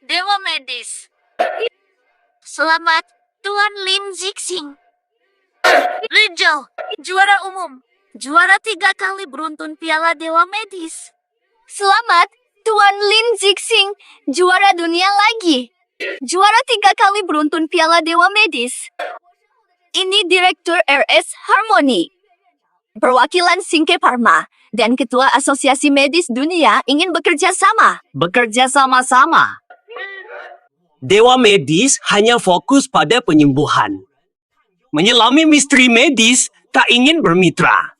Dewa Medis. Selamat, Tuan Lin Zixing. Rizal, juara umum. Juara 3 kali beruntun Piala Dewa Medis. Selamat, Tuan Lin Zixing, juara dunia lagi. Juara 3 kali beruntun Piala Dewa Medis. Ini Direktur RS Harmony. Perwakilan Singke Pharma dan Ketua Asosiasi Medis Dunia ingin bekerja sama. Bekerja sama-sama. Dewa Medis hanya fokus pada penyembuhan. Menyelami misteri medis, tak ingin bermitra.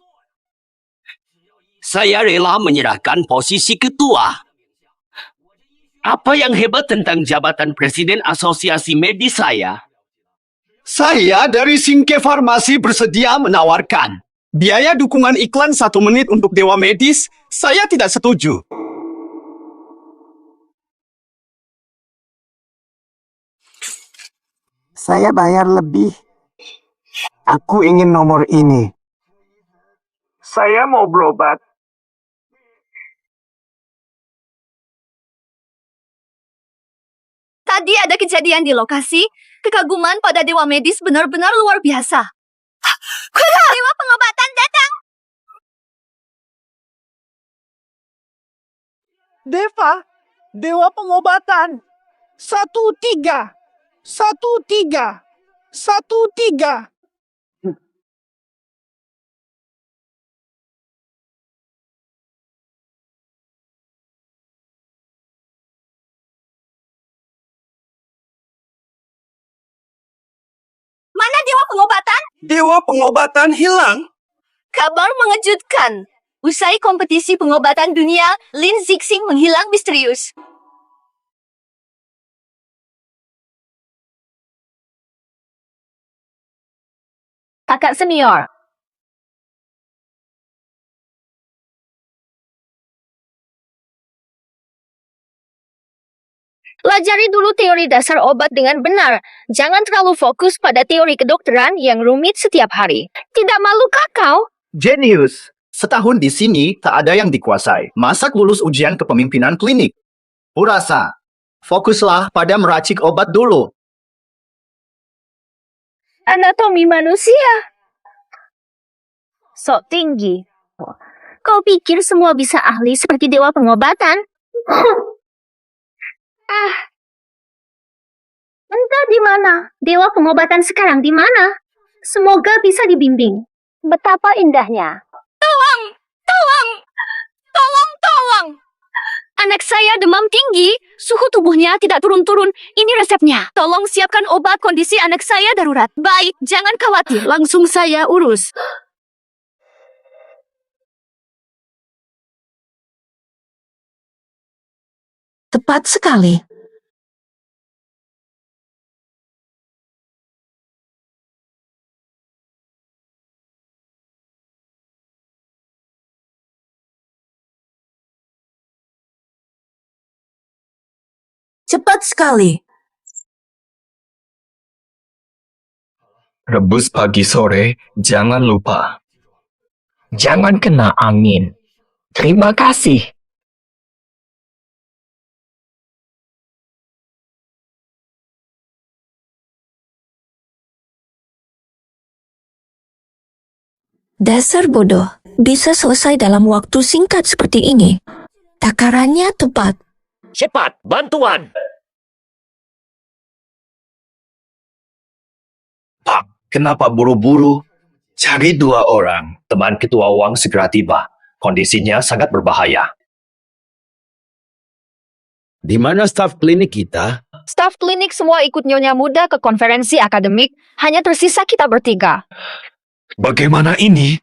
Saya rela menyerahkan posisi ketua. Apa yang hebat tentang jabatan Presiden Asosiasi Medis saya? Saya dari Singke Farmasi bersedia menawarkan biaya dukungan iklan 1 menit untuk Dewa Medis. Saya tidak setuju. Saya bayar lebih. Aku ingin nomor ini. Saya mau berobat. Tadi ada kejadian di lokasi. Kekaguman pada Dewa Medis benar-benar luar biasa. Dewa pengobatan datang. Dewa pengobatan. 13. 13. 13. Mana Dewa pengobatan? Dewa pengobatan hilang. Kabar mengejutkan. Usai kompetisi pengobatan dunia, Lin Zixing menghilang misterius. Kakak senior. Pelajari dulu teori dasar obat dengan benar. Jangan terlalu fokus pada teori kedokteran yang rumit setiap hari. Tidak malukah kau? Jenius. Setahun di sini tak ada yang dikuasai. Masa lulus ujian kepemimpinan klinik? Purasa. Fokuslah pada meracik obat dulu. Anatomi manusia. Sok tinggi. Kau pikir semua bisa ahli seperti dewa pengobatan? Entah di mana. Dewa pengobatan sekarang di mana? Semoga bisa dibimbing. Betapa indahnya. Tolong. Anak saya demam tinggi. Suhu tubuhnya tidak turun-turun. Ini resepnya. Tolong siapkan obat, kondisi anak saya darurat. Baik, jangan khawatir. Langsung saya urus. Tepat sekali. Cepat sekali. Rebus pagi sore, jangan lupa. Jangan kena angin. Terima kasih. Dasar bodoh. Bisa selesai dalam waktu singkat seperti ini. Takarannya tepat. Cepat, bantuan! Pak, kenapa buru-buru? Cari 2 orang. Teman ketua Wang segera tiba. Kondisinya sangat berbahaya. Di mana staf klinik kita? Staf klinik semua ikut Nyonya Muda ke konferensi akademik. Hanya tersisa kita bertiga. Bagaimana ini?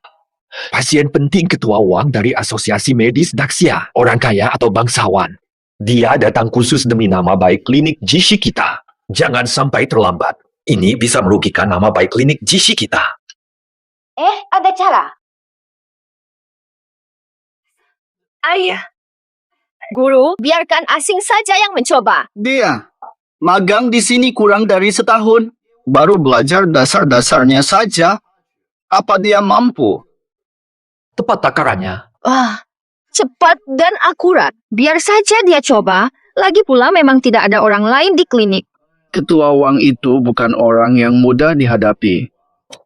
Pasien penting ketua Wang dari Asosiasi Medis Daxia, orang kaya atau bangsawan. Dia datang khusus demi nama baik klinik Jishi kita. Jangan sampai terlambat. Ini bisa merugikan nama baik klinik Jishi kita. Ada cara. Ayah. Guru, biarkan asing saja yang mencoba. Dia magang di sini kurang dari setahun. Baru belajar dasar-dasarnya saja. Apa dia mampu? Tepat takarannya. Wah, cepat dan akurat. Biar saja dia coba. Lagi pula memang tidak ada orang lain di klinik. Ketua Wang itu bukan orang yang mudah dihadapi.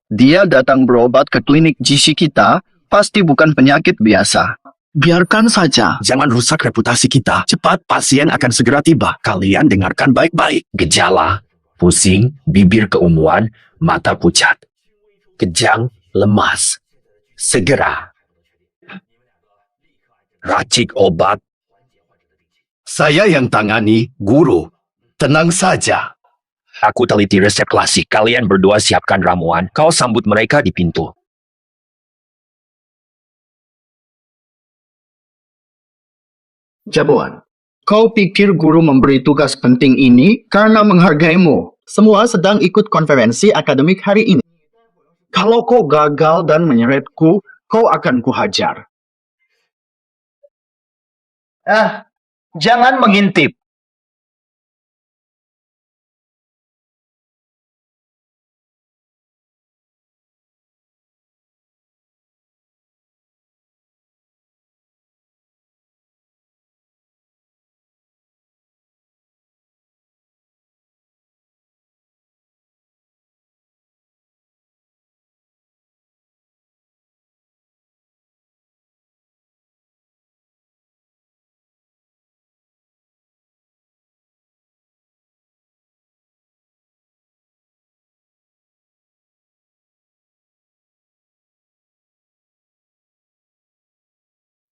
Dia datang berobat ke klinik GC kita, pasti bukan penyakit biasa. Biarkan saja. Jangan rusak reputasi kita. Cepat, pasien akan segera tiba. Kalian dengarkan baik-baik. Gejala, pusing, bibir keunguan, mata pucat. Kejang, lemas. Segera. Racik obat. Saya yang tangani, guru. Tenang saja. Aku teliti resep klasik. Kalian berdua siapkan ramuan. Kau sambut mereka di pintu. Jabuan, kau pikir guru memberi tugas penting ini karena menghargaimu? Semua sedang ikut konferensi akademik hari ini. Kalau kau gagal dan menyeretku, kau akan kuhajar. Jangan mengintip.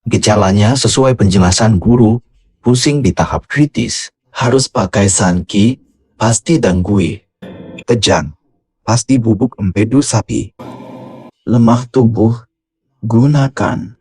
Gejalanya sesuai penjelasan guru, pusing di tahap kritis, harus pakai sanki, pasti danggui. Kejang, pasti bubuk empedu sapi. Lemah tubuh, gunakan.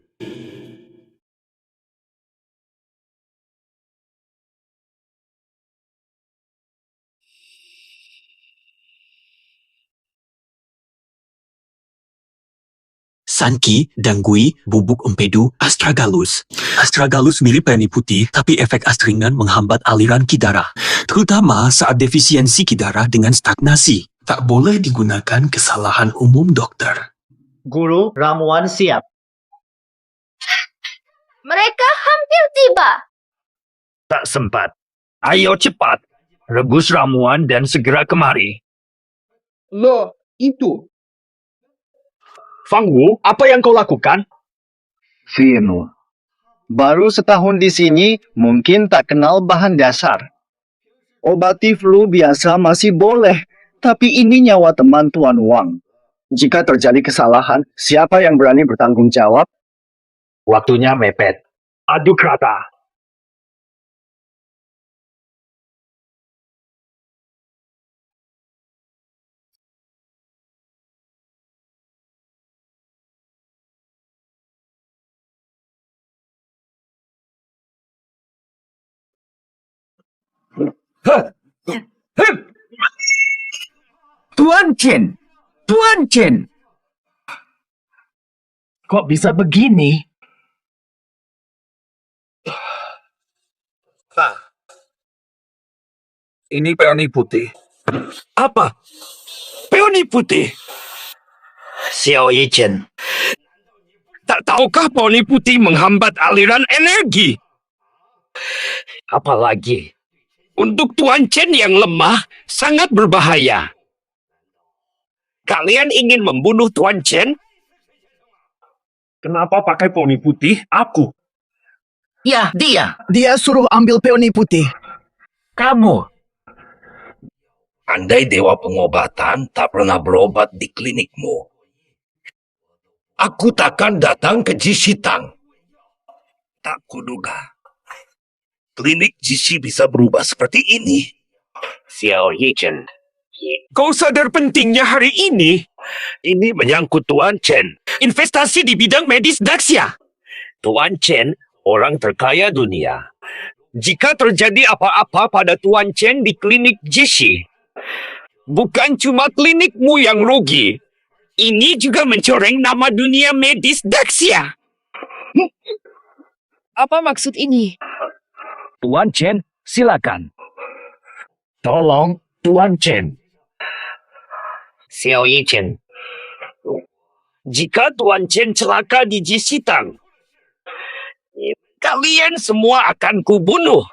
Sanki, danggui, bubuk empedu, astragalus. Astragalus mirip peony putih, tapi efek astringan menghambat aliran kidara, terutama saat defisiensi kidara dengan stagnasi. Tak boleh digunakan kesalahan umum dokter. Guru, ramuan siap. Mereka hampir tiba. Tak sempat. Ayo cepat. Rebus ramuan dan segera kemari. Loh, itu. Fang Wu, apa yang kau lakukan? Vino, baru setahun di sini, mungkin tak kenal bahan dasar. Obati flu biasa masih boleh, tapi ini nyawa teman Tuan Wang. Jika terjadi kesalahan, siapa yang berani bertanggung jawab? Waktunya mepet. Adu kata. Tuan Chen! Tuan Chen! Kok bisa begini? Ini peony putih. Apa? Peony putih? Xiao Yichen. Tak tahukah peony putih menghambat aliran energi? Apalagi untuk Tuan Chen yang lemah sangat berbahaya. Kalian ingin membunuh Tuan Chen? Kenapa pakai peony putih? Aku. Ya, dia. Dia suruh ambil peony putih. Kamu. Andai dewa pengobatan tak pernah berobat di klinikmu, aku takkan datang ke Jisitang. Tak kuduga. Klinik Jishi bisa berubah seperti ini. Xiao Yichen. Kau sadar pentingnya hari ini? Ini menyangkut Tuan Chen. Investasi di bidang medis Daxia. Tuan Chen, orang terkaya dunia. Jika terjadi apa-apa pada Tuan Chen di klinik Jishi, bukan cuma klinikmu yang rugi. Ini juga mencoreng nama dunia medis Daxia. Apa maksud ini? Tuan Chen, silakan. Tolong, Tuan Chen. Xiao Yichen. Jika Tuan Chen celaka di Jisitang, kalian semua akan kubunuh.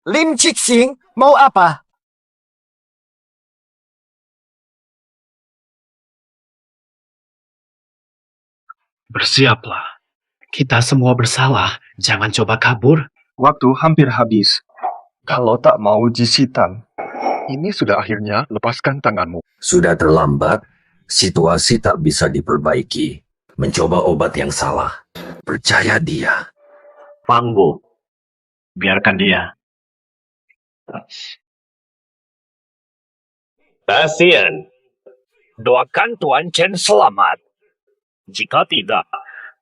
Lim Jixing, mau apa? Bersiaplah. Kita semua bersalah. Jangan coba kabur. Waktu hampir habis. Kalau tak mau jisitan, ini sudah akhirnya lepaskan tanganmu. Sudah terlambat. Situasi tak bisa diperbaiki. Mencoba obat yang salah. Percaya dia. Panggu. Biarkan dia. Pasien. Doakan Tuan Chen selamat. Jika tidak,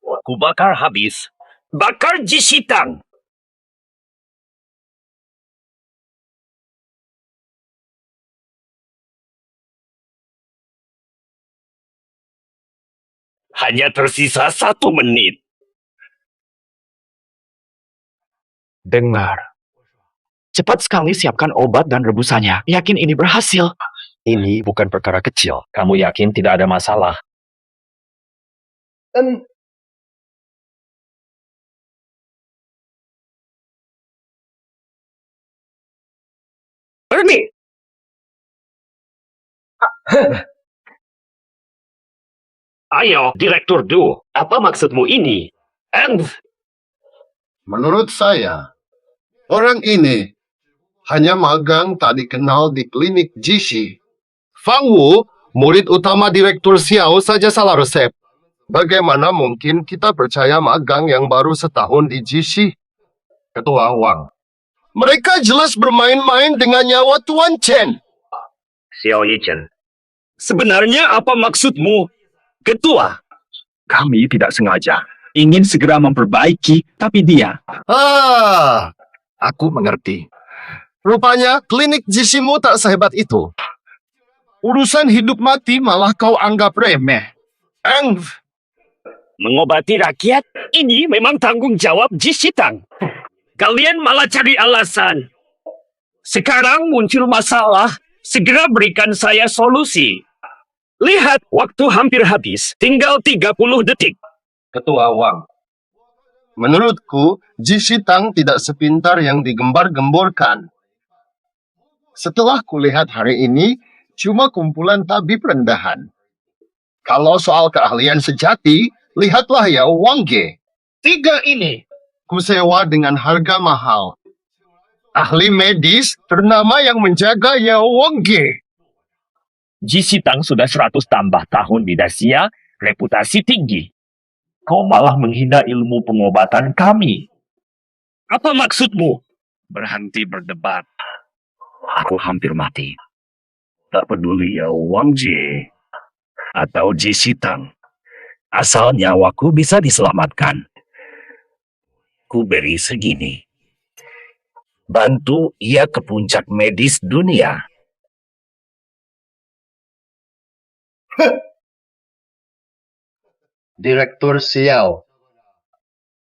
aku bakar habis. Bakar Jisitang. Hanya tersisa 1 menit. Dengar. Cepat sekali siapkan obat dan rebusannya. Yakin ini berhasil. Ini bukan perkara kecil. Kamu yakin tidak ada masalah? Berhenti! Ayo, Direktur Du. Apa maksudmu ini? Menurut saya, orang ini hanya magang tak dikenal di klinik Jishi. Fang Wu, murid utama Direktur Xiao saja salah resep. Bagaimana mungkin kita percaya magang yang baru setahun di Jishi? Ketua Wang. Mereka jelas bermain-main dengan nyawa Tuan Chen. Xiao Yichen. Sebenarnya apa maksudmu, Ketua? Kami tidak sengaja. Ingin segera memperbaiki, tapi dia... Aku mengerti. Rupanya klinik Jishimu tak sehebat itu. Urusan hidup mati malah kau anggap remeh. Mengobati rakyat, ini memang tanggung jawab Jisitang. Kalian malah cari alasan. Sekarang muncul masalah, segera berikan saya solusi. Lihat, waktu hampir habis, tinggal 30 detik. Ketua Wang. Menurutku, Jisitang tidak sepintar yang digembar-gemborkan. Setelah kulihat hari ini, cuma kumpulan tabib rendahan. Kalau soal keahlian sejati, lihatlah ya Wang Ge. 3 ini, kusewa dengan harga mahal. Ahli medis ternama yang menjaga ya Wang Ge. Jisitang sudah 100 tambah tahun di Dacia, reputasi tinggi. Kau malah menghina ilmu pengobatan kami. Apa maksudmu? Berhenti berdebat. Aku hampir mati. Tak peduli ya Wang Ji atau Jisitang. Asal nyawaku bisa diselamatkan. Ku beri segini. Bantu ia ke puncak medis dunia. Direktur Xiao.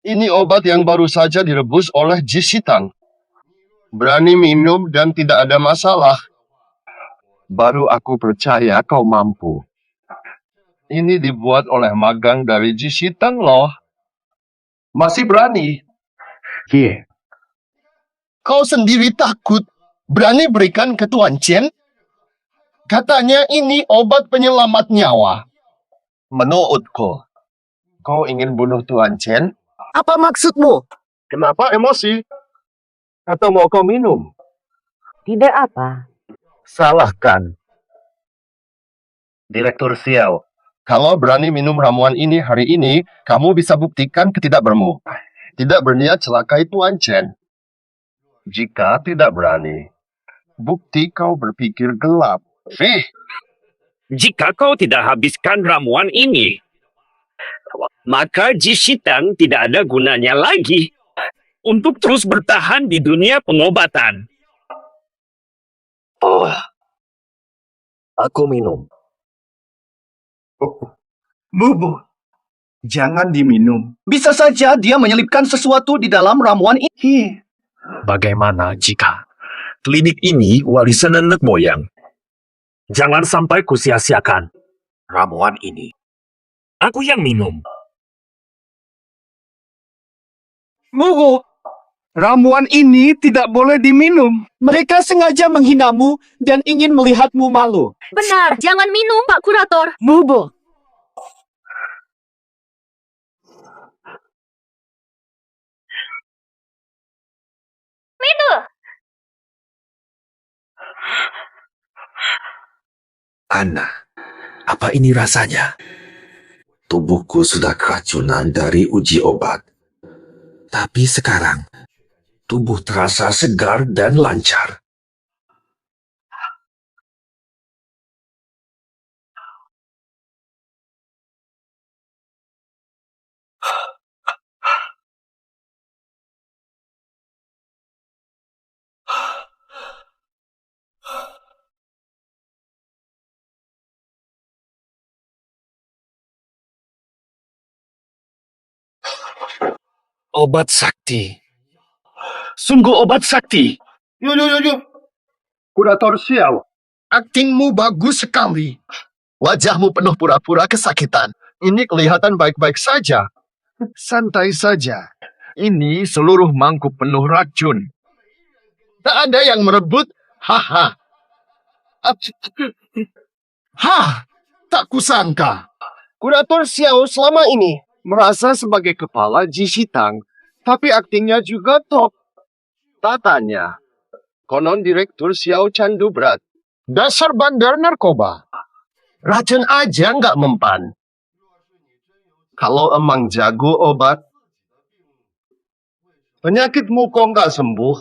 Ini obat yang baru saja direbus oleh Jisitang. Berani minum dan tidak ada masalah. Baru aku percaya kau mampu. Ini dibuat oleh magang dari Jisitang loh. Masih berani? Kau sendiri takut berani berikan ke Tuan Chen? Katanya ini obat penyelamat nyawa. Menurutku, kau ingin bunuh Tuan Chen? Apa maksudmu? Kenapa emosi? Atau mau kau minum? Tidak apa. Salahkan. Direktur Xiao, kalau berani minum ramuan ini hari ini, kamu bisa buktikan ketidakbermu. Tidak berniat celakai Tuan Chen. Jika tidak berani, bukti kau berpikir gelap. Jika kau tidak habiskan ramuan ini, maka Jisitang tidak ada gunanya lagi untuk terus bertahan di dunia pengobatan. Aku minum. Bubu, jangan diminum. Bisa saja dia menyelipkan sesuatu di dalam ramuan ini. Bagaimana jika klinik ini warisan nenek moyang? Jangan sampai kusia-siakan ramuan ini. Aku yang minum. Bubu, Ramuan ini tidak boleh diminum. Mereka sengaja menghinamu dan ingin melihatmu malu. Benar, jangan minum, Pak Kurator. Bubuk. Minum. Anna, apa ini rasanya? Tubuhku sudah keracunan dari uji obat. Tapi sekarang, tubuh terasa segar dan lancar. Obat sakti. Sungguh obat sakti. Yo. Kurator Xiao, aktingmu bagus sekali. Wajahmu penuh pura-pura kesakitan. Ini kelihatan baik-baik saja. Santai saja. Ini seluruh mangkuk penuh racun. Tak ada yang merebut. Haha. Tak kusangka. Kurator Xiao selama ini merasa sebagai kepala Jishitang, tapi aktingnya juga top. Tatanya, konon Direktur Xiao candu berat. Dasar bandar narkoba. Racun aja nggak mempan. Kalau emang jago obat, penyakitmu kok nggak sembuh?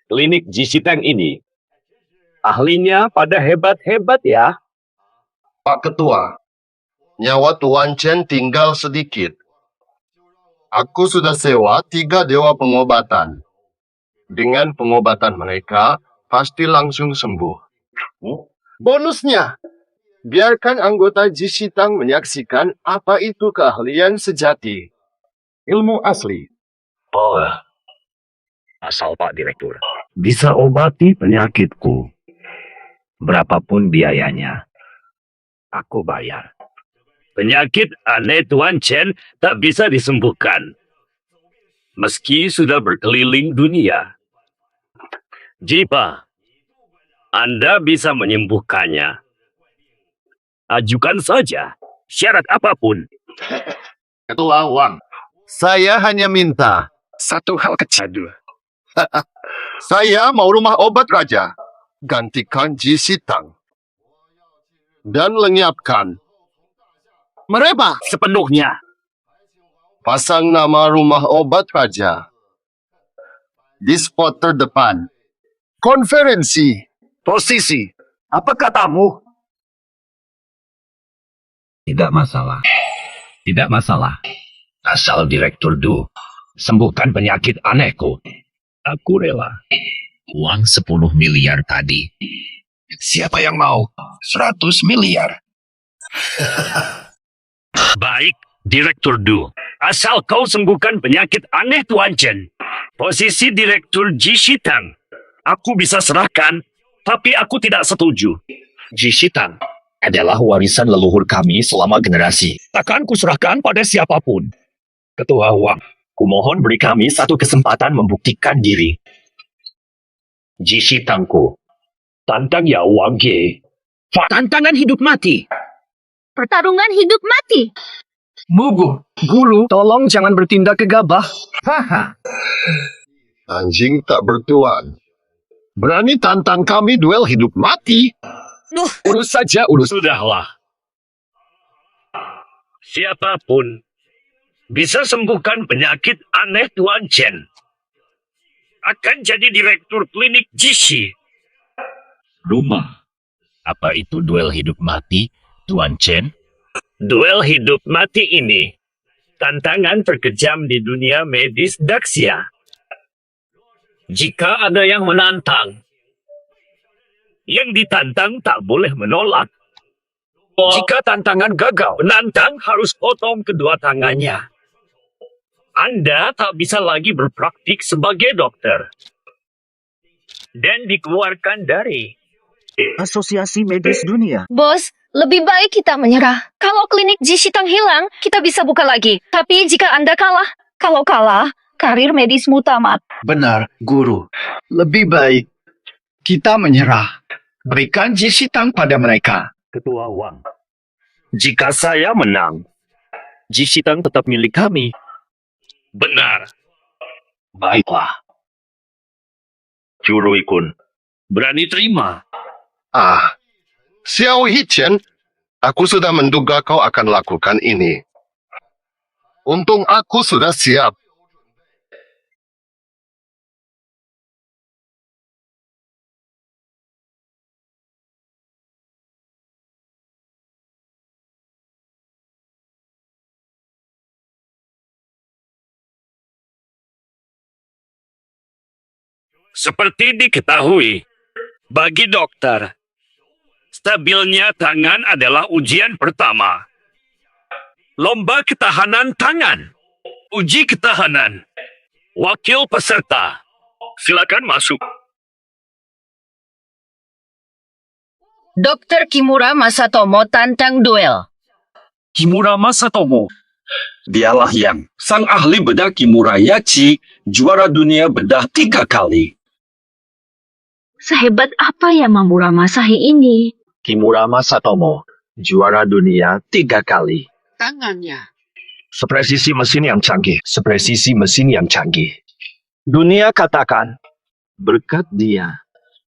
Klinik Jishitang ini, ahlinya pada hebat-hebat ya. Pak Ketua, nyawa Tuan Chen tinggal sedikit. Aku sudah sewa 3 dewa pengobatan. Dengan pengobatan mereka, pasti langsung sembuh. Bonusnya, biarkan anggota Jishitang menyaksikan apa itu keahlian sejati. Ilmu asli. Oh, asal Pak Direktur bisa obati penyakitku. Berapapun biayanya, aku bayar. Penyakit aneh Tuan Chen tak bisa disembuhkan. Meski sudah berkeliling dunia. Jika Anda bisa menyembuhkannya, ajukan saja syarat apapun. Ketua Wang, saya hanya minta Satu hal kecil. saya mau rumah obat raja. Gantikan Jishitang. Dan lenyapkan mereka Sepenuhnya. pasang nama rumah obat raja di spot terdepan. Konferensi. Posisi. Apa katamu? Tidak masalah. Tidak masalah. Asal Direktur Du sembuhkan penyakit anehku. Aku rela. Uang 10 miliar tadi. Siapa yang mau? 100 miliar. Baik, Direktur Du. Asal kau sembuhkan penyakit aneh Tuan Chen. Posisi Direktur Jishitang. Aku bisa serahkan, tapi aku tidak setuju. Jishitang adalah warisan leluhur kami selama generasi. Takkan kuserahkan pada siapapun. Ketua Wang, kumohon beri kami satu kesempatan membuktikan diri. Jishitangku, tantang ya Wang Ye. Tantangan hidup mati. Pertarungan hidup mati. Bubu, guru, tolong jangan bertindak gegabah. Haha. Anjing tak bertuan. Berani tantang kami duel hidup mati? Urus saja, urus. Sudahlah. Siapapun bisa sembuhkan penyakit aneh Tuan Chen akan jadi direktur klinik Jishi. Rumah. Apa itu duel hidup mati, Tuan Chen? Duel hidup mati ini tantangan terkejam di dunia medis Daxia. Jika ada yang menantang, yang ditantang tak boleh menolak. Jika tantangan gagal, penantang harus potong kedua tangannya. Anda tak bisa lagi berpraktik sebagai dokter. Dan dikeluarkan dari Asosiasi Medis Dunia. Bos, lebih baik kita menyerah. Kalau klinik Jishitang hilang, kita bisa buka lagi. Tapi jika Anda kalah, kalau kalah, karir medismu tamat. Benar, guru. Lebih baik kita menyerah. Berikan Jishi Tang pada mereka. Ketua Wang. Jika saya menang, Jishi Tang tetap milik kami. Benar. Baiklah. Curui Kun, berani terima. Xiao Hichen, aku sudah menduga kau akan lakukan ini. Untung aku sudah siap. Seperti diketahui, bagi dokter, stabilnya tangan adalah ujian pertama. Lomba ketahanan tangan. Uji ketahanan. Wakil peserta, silakan masuk. Dr. Kimura Masatomo tantang duel. Kimura Masatomo. Dialah yang sang ahli bedah Kimura Yachi, juara dunia bedah 3 kali. Sehebat apa ya Mamura Masahi ini? Kimura Masatomo, juara dunia 3 kali. Tangannya. Sepresisi mesin yang canggih. Dunia katakan, Berkat dia,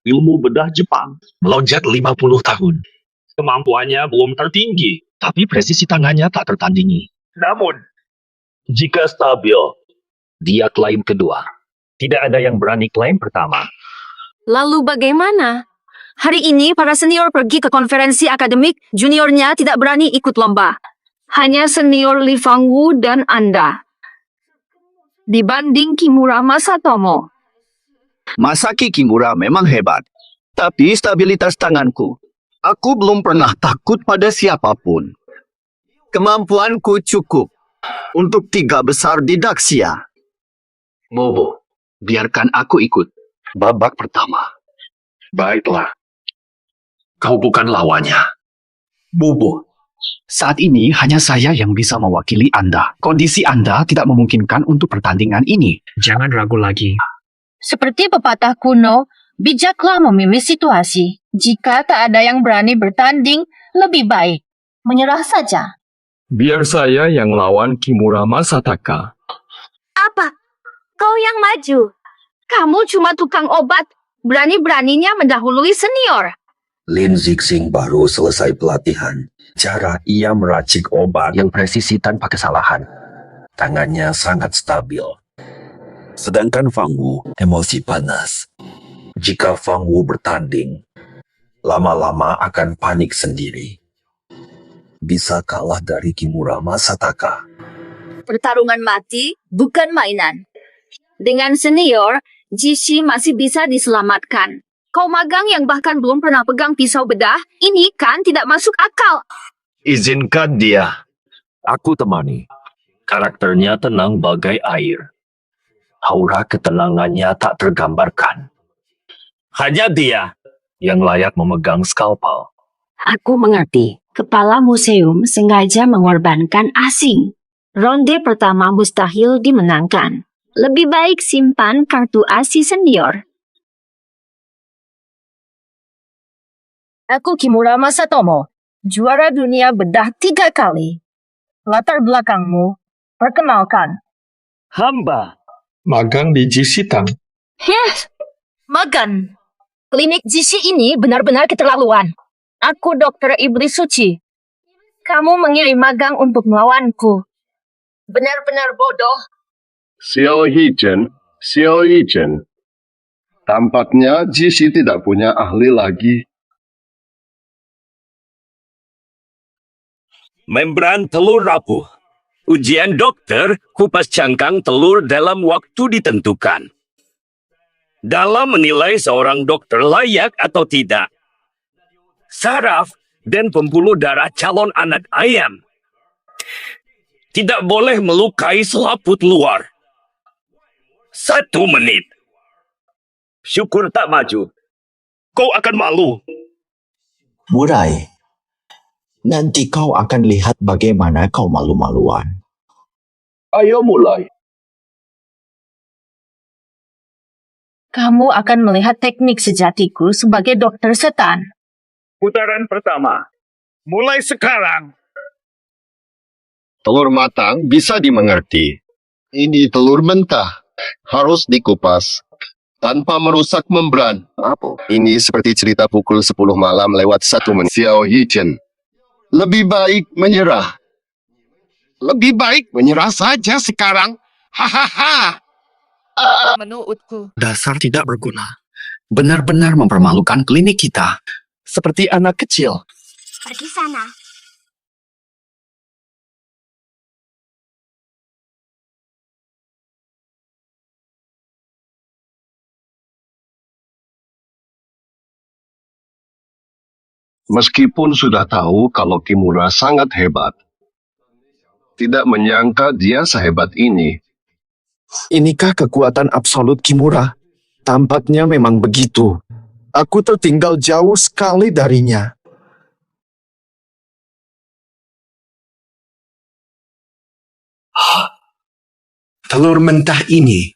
ilmu bedah Jepang melonjak 50 tahun. Kemampuannya belum tertinggi, tapi presisi tangannya tak tertandingi. Namun, jika stabil, dia klaim kedua. Tidak ada yang berani klaim pertama. Lalu bagaimana? Hari ini para senior pergi ke konferensi akademik, juniornya tidak berani ikut lomba. Hanya senior Li Fangwu dan Anda. Dibanding Kimura Masatomo. Masaki Kimura memang hebat. Tapi stabilitas tanganku, aku belum pernah takut pada siapapun. Kemampuanku cukup untuk 3 besar di Daxia. Bobo, biarkan aku ikut. Babak pertama. Baiklah. Kau bukan lawannya. Bobo, saat ini hanya saya yang bisa mewakili Anda. Kondisi Anda tidak memungkinkan untuk pertandingan ini. Jangan ragu lagi. Seperti pepatah kuno, bijaklah memilih situasi. Jika tak ada yang berani bertanding, lebih baik menyerah saja. Biar saya yang lawan Kimura Masataka. Apa? Kau yang maju. Kamu cuma tukang obat. Berani-beraninya mendahului senior. Lin Zixing baru selesai pelatihan. Cara ia meracik obat Yang presisi tanpa kesalahan. tangannya sangat stabil. Sedangkan Fang Wu emosi panas. Jika Fang Wu bertanding, lama-lama akan panik sendiri. Bisa kalah dari Kimura Masataka. Pertarungan mati bukan mainan. Dengan senior, Jishi masih bisa diselamatkan. Kau magang yang bahkan belum pernah pegang pisau bedah, ini kan tidak masuk akal. Izinkan dia. Aku temani. Karakternya tenang bagai air. Aura ketenangannya tak tergambarkan. Hanya dia yang layak memegang skalpel. Aku mengerti. Kepala museum sengaja mengorbankan asing. Ronde pertama mustahil dimenangkan. Lebih baik simpan kartu ASI senior. Aku Kimura Masatomo, juara dunia bedah 3 kali. Latar belakangmu, perkenalkan. Hamba. Magang di Jishi Tang. Yes, magan. Klinik Jishi ini benar-benar keterlaluan. Aku dokter iblis suci. Kamu mengirim magang untuk melawanku. Benar-benar bodoh. Xiao Hichen. Tampaknya Jishi tidak punya ahli lagi. Membran telur rapuh. Ujian dokter kupas cangkang telur dalam waktu ditentukan. Dalam menilai seorang dokter layak atau tidak. Saraf dan pembuluh darah calon anak ayam. Tidak boleh melukai selaput luar. 1 menit. Syukur tak maju. Kau akan malu. Murai, nanti kau akan lihat bagaimana kau malu-maluan. Ayo mulai. Kamu akan melihat teknik sejatiku sebagai dokter setan. Putaran pertama. Mulai sekarang. Telur matang bisa dimengerti. Ini telur mentah. Harus dikupas tanpa merusak membran. Ini seperti cerita pukul 10 malam lewat 1 menit. Xiao Yichen. Lebih baik menyerah. Lebih baik menyerah saja sekarang. Hahaha. Menurutku. Dasar tidak berguna. Benar-benar mempermalukan klinik kita. Seperti anak kecil. Pergi sana. Meskipun sudah tahu kalau Kimura sangat hebat, tidak menyangka dia sehebat ini. Inikah kekuatan absolut Kimura? Tampaknya memang begitu. Aku tertinggal jauh sekali darinya. Telur mentah ini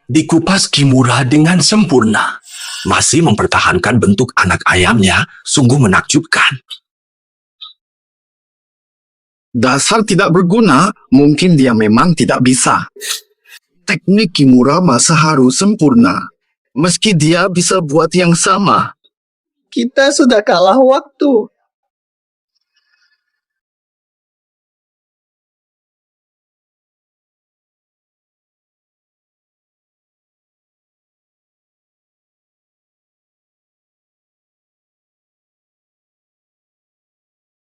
dikupas Kimura dengan sempurna. Masih mempertahankan bentuk anak ayamnya, sungguh menakjubkan. Dasar tidak berguna, mungkin dia memang tidak bisa. Teknik Kimura masa harus sempurna. Meski dia bisa buat yang sama. Kita sudah kalah waktu.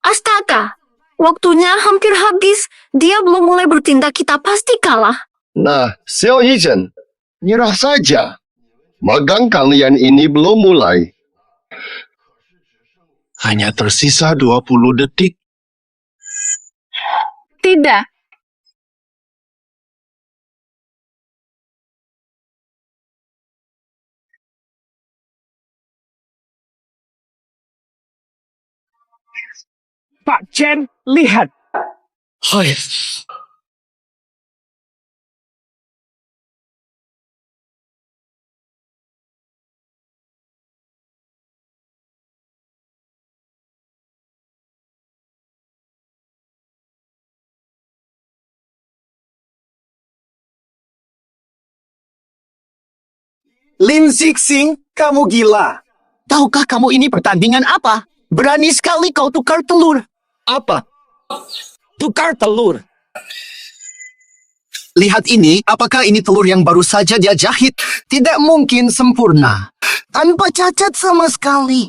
Astaga, waktunya hampir habis. Dia belum mulai bertindak, kita pasti kalah. Nah, Xiao Yichen, nyerah saja. Magang kalian ini belum mulai. Hanya tersisa 20 detik. Tidak. Pak Chen, lihat. Hai. Lin Zixing, kamu gila. Tahukah kamu ini pertandingan apa? Berani sekali kau tukar telur. Apa? Tukar telur. Lihat ini, apakah ini telur yang baru saja dia jahit? Tidak mungkin sempurna. Tanpa cacat sama sekali.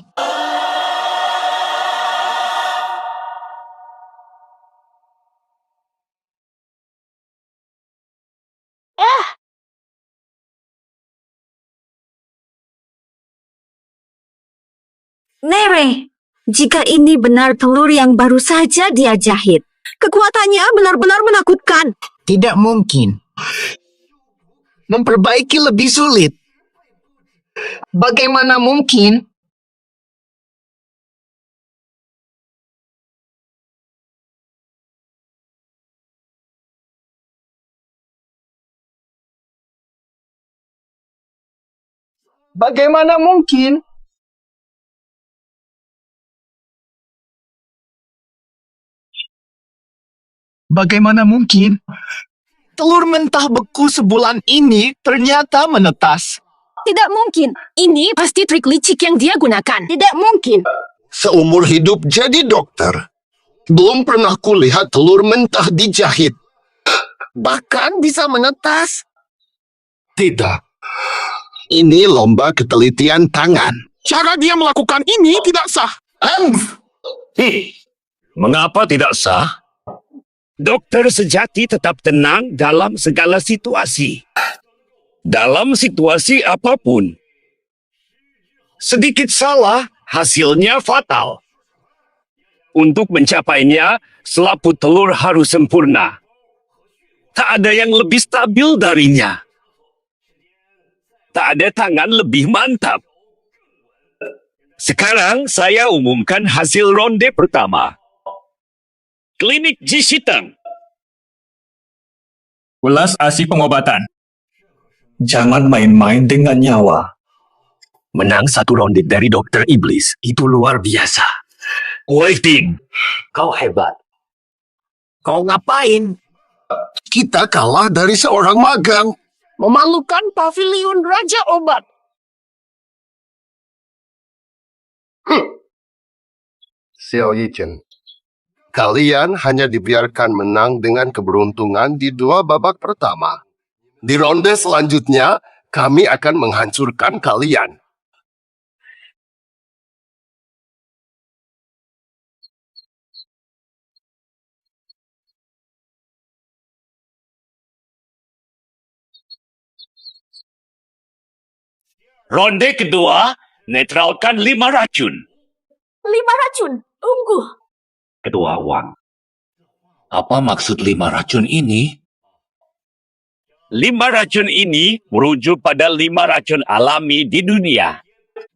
Nere, jika ini benar telur yang baru saja dia jahit, kekuatannya benar-benar menakutkan. Tidak mungkin. Memperbaiki lebih sulit. Bagaimana mungkin? Bagaimana mungkin? Bagaimana mungkin? Telur mentah beku sebulan ini ternyata menetas. Tidak mungkin. Ini pasti trik licik yang dia gunakan. Tidak mungkin. Seumur hidup jadi dokter, belum pernah kulihat telur mentah dijahit. Bahkan bisa menetas. Tidak. Ini lomba ketelitian tangan. Cara dia melakukan ini tidak sah. Mengapa tidak sah? Dokter sejati tetap tenang dalam segala situasi. Dalam situasi apapun. Sedikit salah, hasilnya fatal. Untuk mencapainya, selaput telur harus sempurna. Tak ada yang lebih stabil darinya. Tak ada tangan lebih mantap. Sekarang saya umumkan hasil ronde pertama. Klinik Jishitang. Welas ASI pengobatan. Jangan main-main dengan nyawa. Menang satu ronde dari Dokter Iblis, itu luar biasa. Waiting, kau hebat. Kau ngapain? Kita kalah dari seorang magang. Memalukan pavilion Raja Obat. Xiao Yichen, kalian hanya dibiarkan menang dengan keberuntungan di 2 babak pertama. Di ronde selanjutnya, kami akan menghancurkan kalian. Ronde kedua, netralkan 5 racun. 5 racun. Tunggu. Ketua Wang. Apa maksud 5 racun ini? 5 racun ini merujuk pada 5 racun alami di dunia.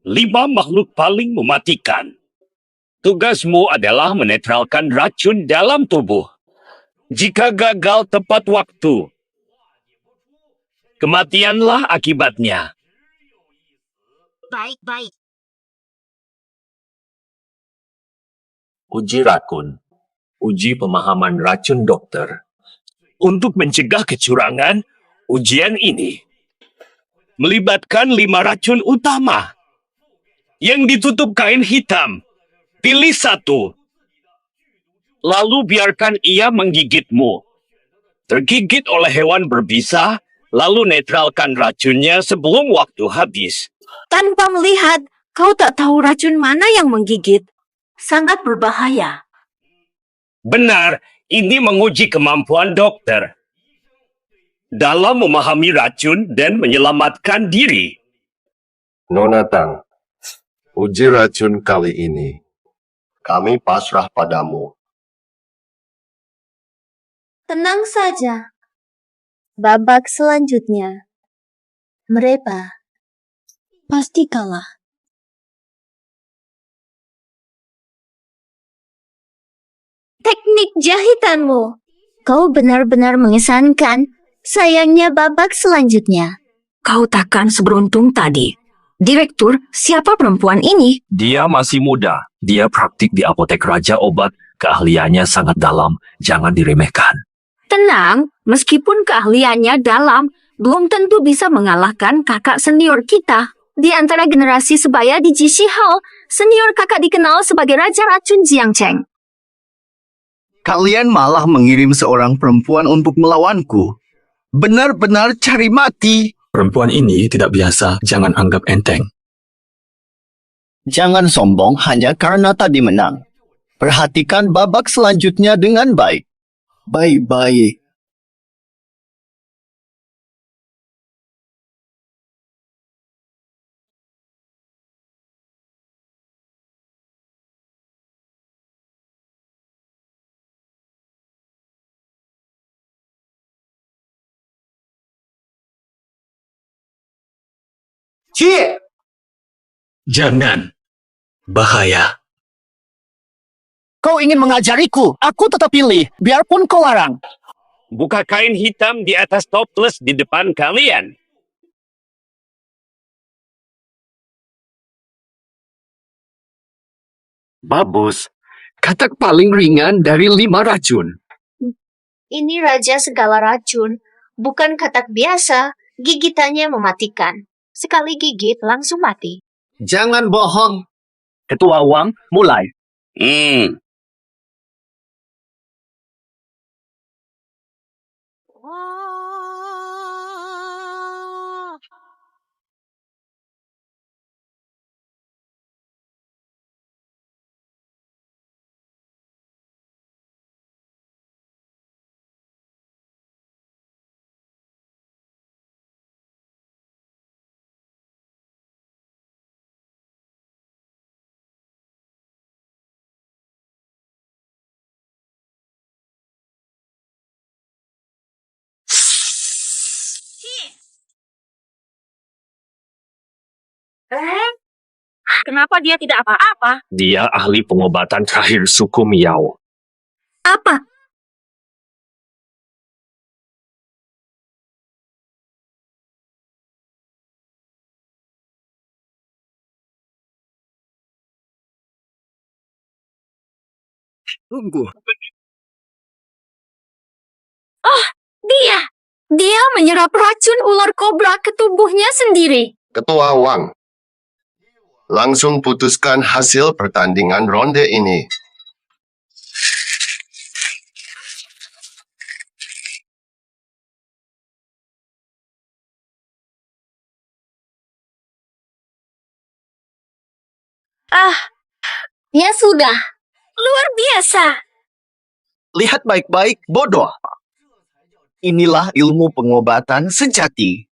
5 makhluk paling mematikan. Tugasmu adalah menetralkan racun dalam tubuh. Jika gagal tepat waktu, kematianlah akibatnya. Baik. Uji rakun. Uji pemahaman racun dokter. Untuk mencegah kecurangan, ujian ini melibatkan 5 racun utama yang ditutup kain hitam. Pilih satu. Lalu biarkan ia menggigitmu. Tergigit oleh hewan berbisa, lalu netralkan racunnya sebelum waktu habis. Tanpa melihat, kau tak tahu racun mana yang menggigit. Sangat berbahaya. Benar, ini menguji kemampuan dokter dalam memahami racun dan menyelamatkan diri. Nona Tang, uji racun kali ini, kami pasrah padamu. Tenang saja. Babak selanjutnya. Mereka pasti kalah. Teknik jahitanmu. Kau benar-benar mengesankan. Sayangnya babak selanjutnya. Kau takkan seberuntung tadi. Direktur, siapa perempuan ini? Dia masih muda. Dia praktik di apotek Raja Obat. Keahliannya sangat dalam. Jangan diremehkan. Tenang, meskipun keahliannya dalam, belum tentu bisa mengalahkan kakak senior kita. Di antara generasi sebaya di Jishi Hall, senior kakak dikenal sebagai Raja Racun Jiang Cheng. Kalian malah mengirim seorang perempuan untuk melawanku. Benar-benar cari mati. Perempuan ini tidak biasa. Jangan anggap enteng. Jangan sombong hanya karena tadi menang. Perhatikan babak selanjutnya dengan baik. Baik-baik. Cie! Jangan. Bahaya. Kau ingin mengajariku? Aku tetap pilih, biarpun kau larang. Buka kain hitam di atas toples di depan kalian. Babus, katak paling ringan dari 5 racun. Ini raja segala racun. Bukan katak biasa. Gigitannya mematikan. Sekali gigit langsung mati. Jangan bohong. Ketua Wang, mulai. Kenapa dia tidak apa-apa? Dia ahli pengobatan terakhir suku Miao. Apa? Tunggu. Dia menyerap racun ular kobra ke tubuhnya sendiri. Ketua Wang, langsung putuskan hasil pertandingan ronde ini. Ya sudah. Luar biasa. Lihat baik-baik, bodoh. Inilah ilmu pengobatan sejati.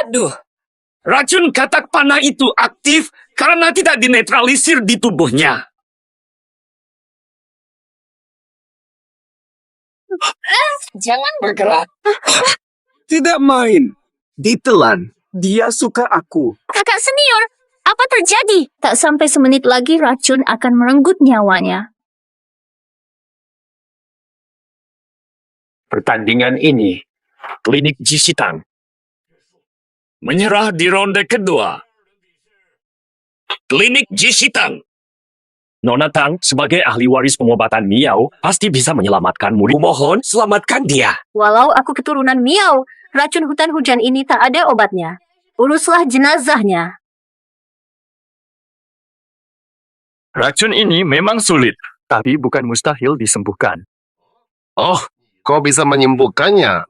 Aduh. Racun katak panah itu aktif karena tidak dinetralisir di tubuhnya. Jangan bergerak. Tidak main. Ditelan. Dia suka aku. Kakak senior, apa terjadi? Tak sampai semenit lagi racun akan merenggut nyawanya. Pertandingan ini, klinik Jisitang menyerah di ronde kedua. Klinik Jisitang. Nona Tang, sebagai ahli waris pengobatan Miao, pasti bisa menyelamatkan murid. Mohon, selamatkan dia. Walau aku keturunan Miao, racun hutan hujan ini tak ada obatnya. Uruslah jenazahnya. Racun ini memang sulit, tapi bukan mustahil disembuhkan. Oh, kau bisa menyembuhkannya.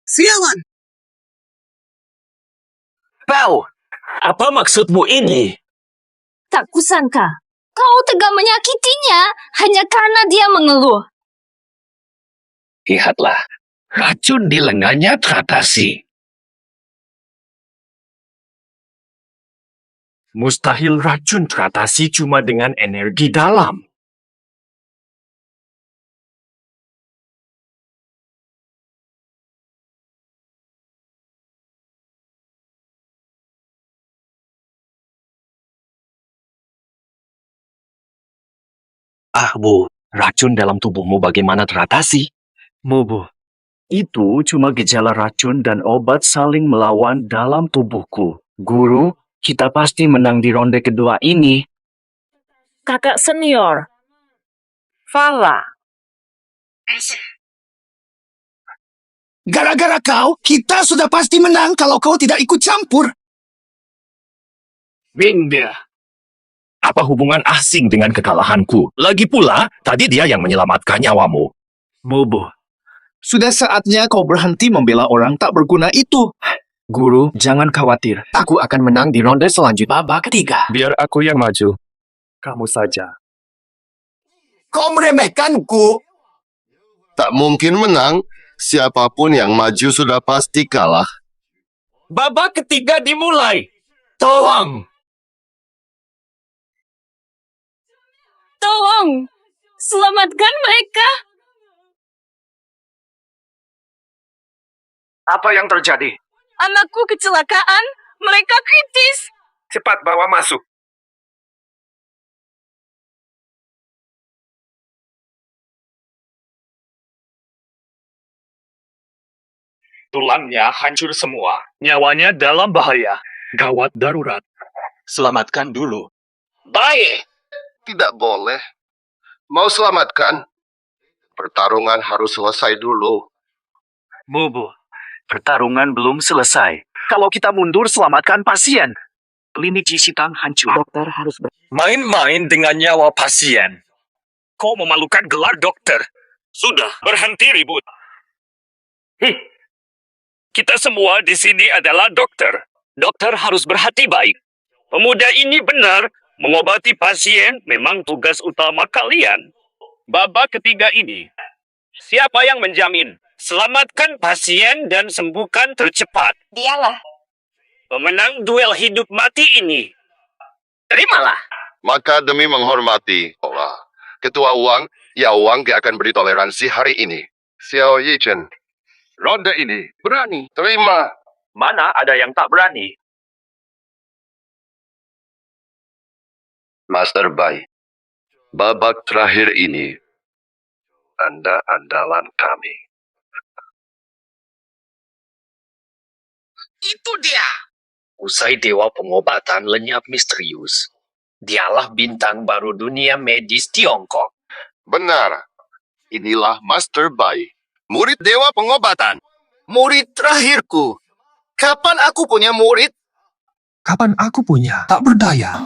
Sialan! Pau, apa maksudmu ini? Tak kusangka, kau tega menyakitinya hanya karena dia mengeluh. Lihatlah, racun di lengannya teratasi. Mustahil racun teratasi cuma dengan energi dalam. Bu, racun dalam tubuhmu bagaimana teratasi? Bu, itu cuma gejala racun dan obat saling melawan dalam tubuhku. Guru, kita pasti menang di ronde kedua ini. Kakak senior. Fala. Gara-gara kau, kita sudah pasti menang kalau kau tidak ikut campur. Winda. Apa hubungan asing dengan kekalahanku? Lagi pula, tadi dia yang menyelamatkan nyawamu. Bobo, sudah saatnya kau berhenti membela orang tak berguna itu. Guru, jangan khawatir. Aku akan menang di ronde selanjutnya babak ketiga. Biar aku yang maju. Kamu saja. Kau meremehkanku. Tak mungkin menang. Siapapun yang maju sudah pasti kalah. Babak ketiga dimulai. Tolong. Tolong, selamatkan mereka. Apa yang terjadi? Anakku kecelakaan, mereka kritis. Cepat bawa masuk. Tulangnya hancur semua. Nyawanya dalam bahaya. Gawat darurat. Selamatkan dulu. Baik. Tidak boleh. Mau selamatkan? Pertarungan harus selesai dulu. Bubu, pertarungan belum selesai. Kalau kita mundur, selamatkan pasien. Klinik Jisitang hancur. Dokter harus main-main dengan nyawa pasien. Kau memalukan gelar dokter. Sudah, berhenti ribut. Kita semua di sini adalah dokter. Dokter harus berhati baik. Pemuda ini benar, mengobati pasien memang tugas utama kalian. Babak ketiga ini, siapa yang menjamin? Selamatkan pasien dan sembuhkan tercepat. Dialah. Pemenang duel hidup mati ini. Terimalah. Maka demi menghormati Allah, Ketua Wang, Yao Wang gak akan beri toleransi hari ini. Xiao Yichen, ronde ini berani. Terima. Mana ada yang tak berani? Master Bai, babak terakhir ini, Anda andalan kami. Itu dia. Usai dewa pengobatan lenyap misterius, dialah bintang baru dunia medis Tiongkok. Benar. Inilah Master Bai, murid dewa pengobatan. Murid terakhirku. Kapan aku punya murid? Kapan aku punya? Tak berdaya.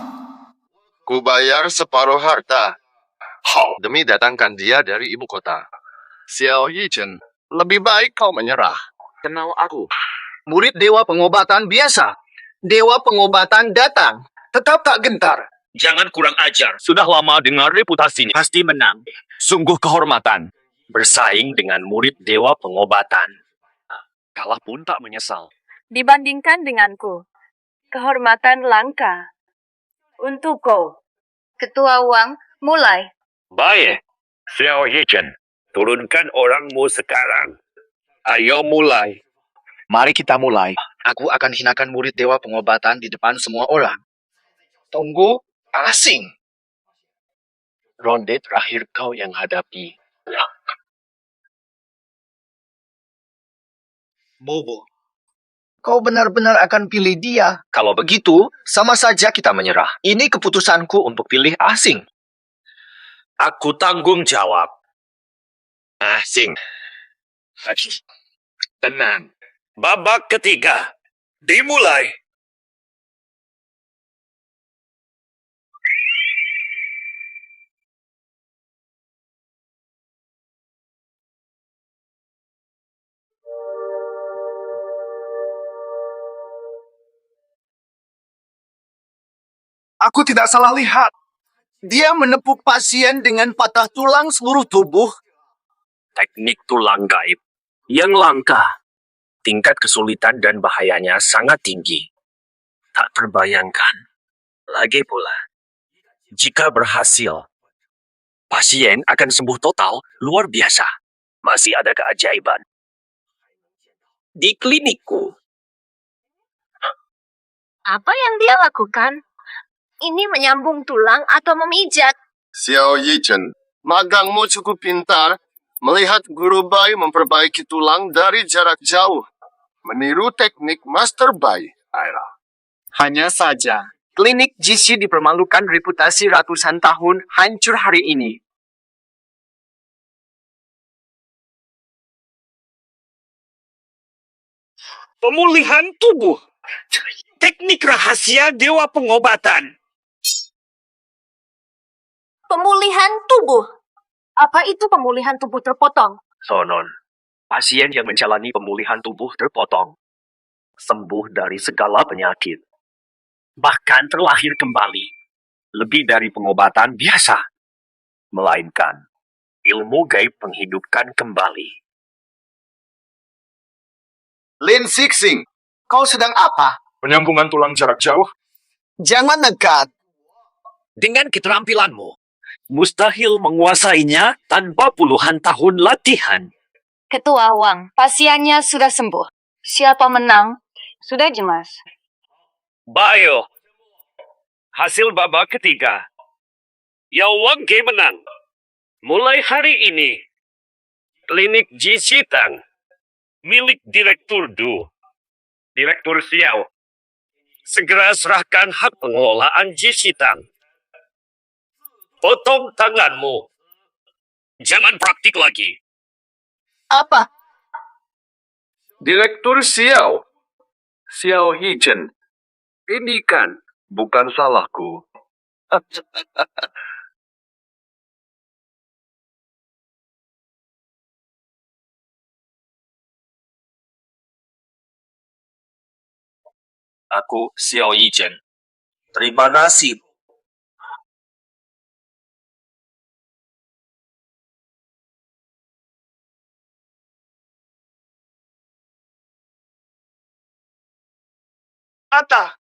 Ku bayar separuh harta demi datangkan dia dari ibu kota. Xiao Yichen, lebih baik kau menyerah. Kenal aku. Murid dewa pengobatan biasa. Dewa pengobatan datang. Tetap tak gentar. Jangan kurang ajar. Sudah lama dengar reputasinya. Pasti menang. Sungguh kehormatan. Bersaing dengan murid dewa pengobatan. Kalah pun tak menyesal. Dibandingkan denganku, kehormatan langka. Untuk kau. Ketua Wang, mulai. Baik, Xiao Yichen, turunkan orangmu sekarang. Ayo mulai. Mari kita mulai. Aku akan hinakan murid dewa pengobatan di depan semua orang. Tunggu, asing. Ronde terakhir kau yang hadapi. Bobo. Kau benar-benar akan pilih dia. Kalau begitu, sama saja kita menyerah. Ini keputusanku untuk pilih asing. Aku tanggung jawab. Asing. Tenang. Babak ketiga. Dimulai. Aku tidak salah lihat. Dia menepuk pasien dengan patah tulang seluruh tubuh. Teknik tulang gaib yang langka. Tingkat kesulitan dan bahayanya sangat tinggi. Tak terbayangkan. Lagi pula, jika berhasil, pasien akan sembuh total luar biasa. Masih ada keajaiban. Di klinikku. Apa yang dia lakukan? Ini menyambung tulang atau memijat? Xiao Yichen, magangmu cukup pintar. Melihat guru Bai memperbaiki tulang dari jarak jauh. Meniru teknik Master Bai. Hanya saja, klinik Jishi dipermalukan reputasi ratusan tahun hancur hari ini. Pemulihan tubuh. Teknik rahasia dewa pengobatan. Pemulihan tubuh. Apa itu pemulihan tubuh terpotong? Sonon, pasien yang menjalani pemulihan tubuh terpotong. Sembuh dari segala penyakit. Bahkan terlahir kembali. Lebih dari pengobatan biasa. Melainkan, ilmu gaib menghidupkan kembali. Lin Sixing, kau sedang apa? Penyambungan tulang jarak jauh. Jangan nekat. Dengan keterampilanmu, mustahil menguasainya tanpa puluhan tahun latihan. Ketua Wang, pasiennya sudah sembuh. Siapa menang? Sudah jelas. Bayo, hasil babak ketiga. Yao Wang Ge menang. Mulai hari ini, klinik Ji Shitang milik Direktur Du. Direktur Xiao, segera serahkan hak pengelolaan Ji Shitang. Potong tanganmu. Jangan praktik lagi. Apa? Direktur Xiao. Xiao Yichen. Ini kan bukan salahku. Aku Xiao Yichen. Terima kasih. Ata.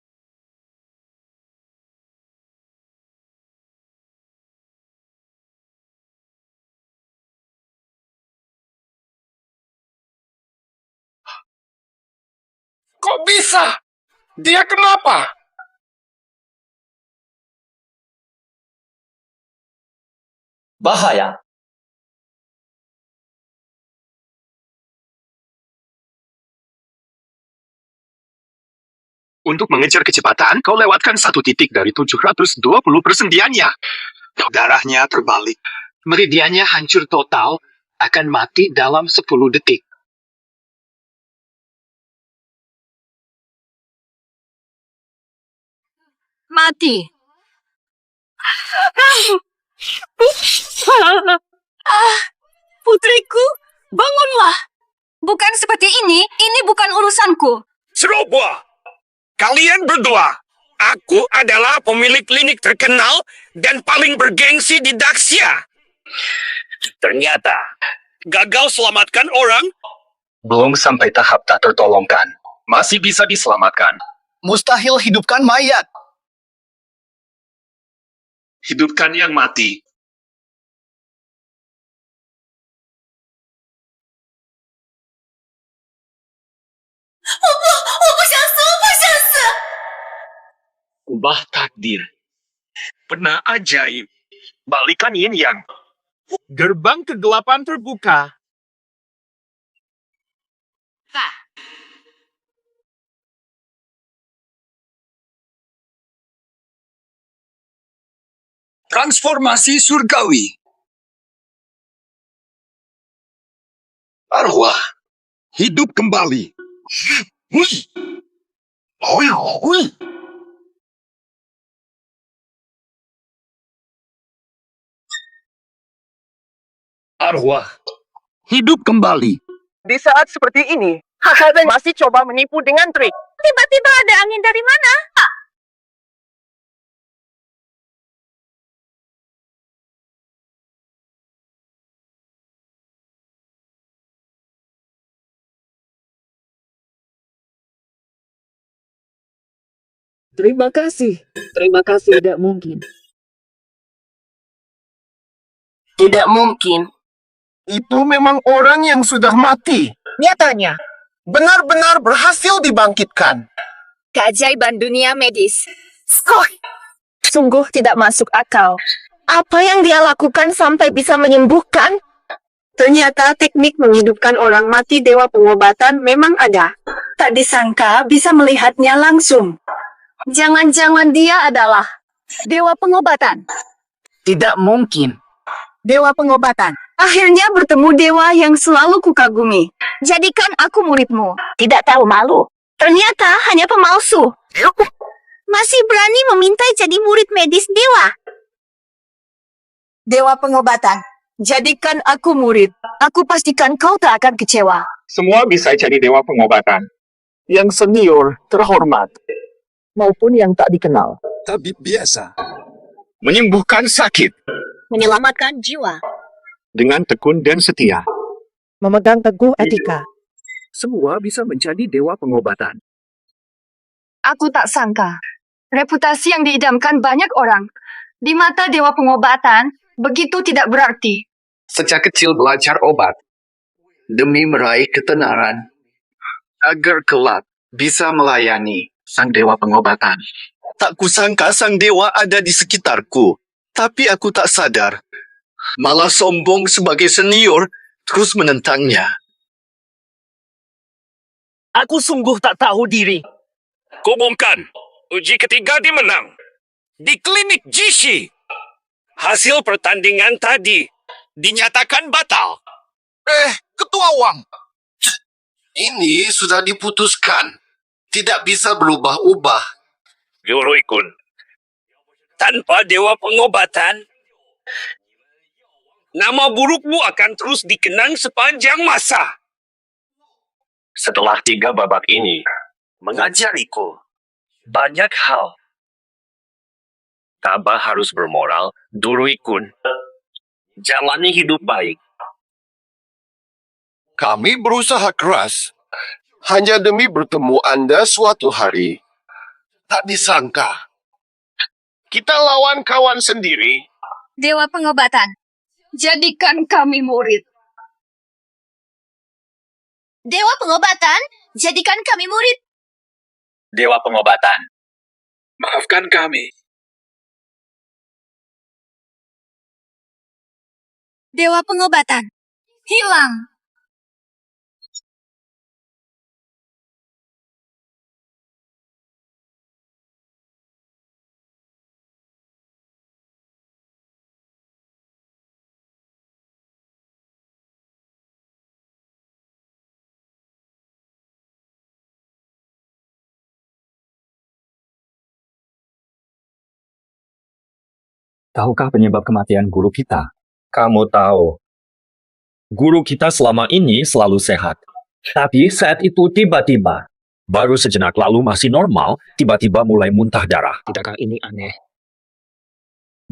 Kok bisa? Dia kenapa? Bahaya. Untuk mengejar kecepatan, kau lewatkan 1 titik dari 720 persendiannya. Darahnya terbalik. Meridiannya hancur total, akan mati dalam 10 detik. Mati. Putriku, bangunlah. Bukan seperti ini bukan urusanku. Ceroboh! Kalian berdua, aku adalah pemilik klinik terkenal dan paling bergengsi di Daxia. Ternyata, gagal selamatkan orang. Belum sampai tahap tak tertolongkan. Masih bisa diselamatkan. Mustahil hidupkan mayat. Hidupkan yang mati. Ubah takdir. Pernah ajaib. Balikan yin yang. Gerbang kegelapan terbuka. Transformasi surgawi. Arwah, hidup kembali. Arwah, hidup kembali. Di saat seperti ini, Hasan masih coba menipu dengan trik. Tiba-tiba ada angin dari mana? Terima kasih. Terima kasih. Tidak mungkin. Tidak mungkin. Itu memang orang yang sudah mati. Nyatanya, benar-benar berhasil dibangkitkan. Keajaiban dunia medis. Sungguh tidak masuk akal. Apa yang dia lakukan sampai bisa menyembuhkan? Ternyata teknik menghidupkan orang mati dewa pengobatan memang ada. Tak disangka bisa melihatnya langsung. Jangan-jangan dia adalah dewa pengobatan. Tidak mungkin. Dewa pengobatan. Akhirnya bertemu dewa yang selalu kukagumi. Jadikan aku muridmu. Tidak tahu malu. Ternyata hanya pemalsu. Masih berani meminta jadi murid medis dewa. Dewa pengobatan. Jadikan aku murid. Aku pastikan kau tak akan kecewa. Semua bisa jadi dewa pengobatan. Yang senior, terhormat. Maupun yang tak dikenal. Tabib biasa. Menyembuhkan sakit. Menyelamatkan jiwa. Dengan tekun dan setia. Memegang teguh etika. Semua bisa menjadi dewa pengobatan. Aku tak sangka. Reputasi yang diidamkan banyak orang. Di mata dewa pengobatan, begitu tidak berarti. Sejak kecil belajar obat. Demi meraih ketenaran. Agar kelak bisa melayani sang dewa pengobatan. Tak kusangka sang dewa ada di sekitarku. Tapi aku tak sadar. Malah sombong sebagai senior terus menentangnya. Aku sungguh tak tahu diri. Kubumkan, uji ketiga dimenang. Di klinik Jishi. Hasil pertandingan tadi dinyatakan batal. Ketua Wang. Ini sudah diputuskan. Tidak bisa berubah-ubah. Guru Ikun, tanpa dewa pengobatan, nama burukmu akan terus dikenang sepanjang masa. Setelah 3 babak ini, mengajariku banyak hal. Tabah harus bermoral, Durui Kun. Jalani hidup baik. Kami berusaha keras hanya demi bertemu Anda suatu hari. Tak disangka. Kita lawan kawan sendiri. Dewa pengobatan. Jadikan kami murid. Dewa pengobatan. Jadikan kami murid. Dewa pengobatan. Maafkan kami. Dewa pengobatan. Hilang. Tahukah penyebab kematian guru kita? Kamu tahu, guru kita selama ini selalu sehat. Tapi saat itu tiba-tiba, baru sejenak lalu masih normal, tiba-tiba mulai muntah darah. Tidakkah ini aneh?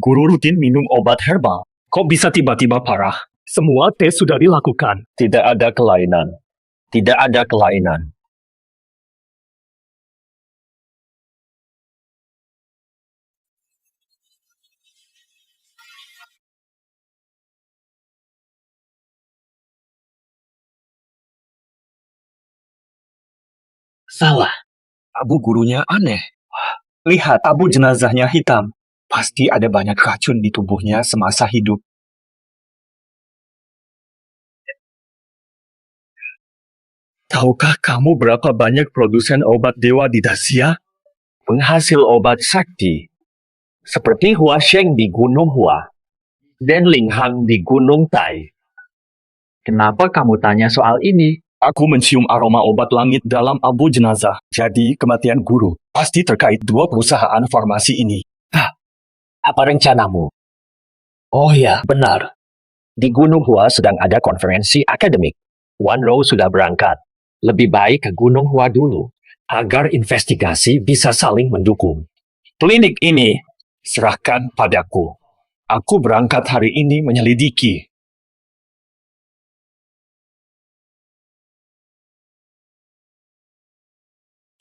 Guru rutin minum obat herbal. Kok bisa tiba-tiba parah? Semua tes sudah dilakukan. Tidak ada kelainan. Tidak ada kelainan. Salah. Abu gurunya aneh. Lihat, abu jenazahnya hitam. Pasti ada banyak racun di tubuhnya semasa hidup. Tahukah kamu berapa banyak produsen obat dewa di Dacia? Penghasil obat sakti. Seperti Hua Sheng di Gunung Hua. Dan Ling Hang di Gunung Tai. Kenapa kamu tanya soal ini? Aku mencium aroma obat langit dalam abu jenazah. Jadi kematian guru pasti terkait dua perusahaan farmasi ini. Apa rencanamu? Oh ya, benar. Di Gunung Hua sedang ada konferensi akademik. Wan Rou sudah berangkat. Lebih baik ke Gunung Hua dulu, agar investigasi bisa saling mendukung. Klinik ini serahkan padaku. Aku berangkat hari ini menyelidiki.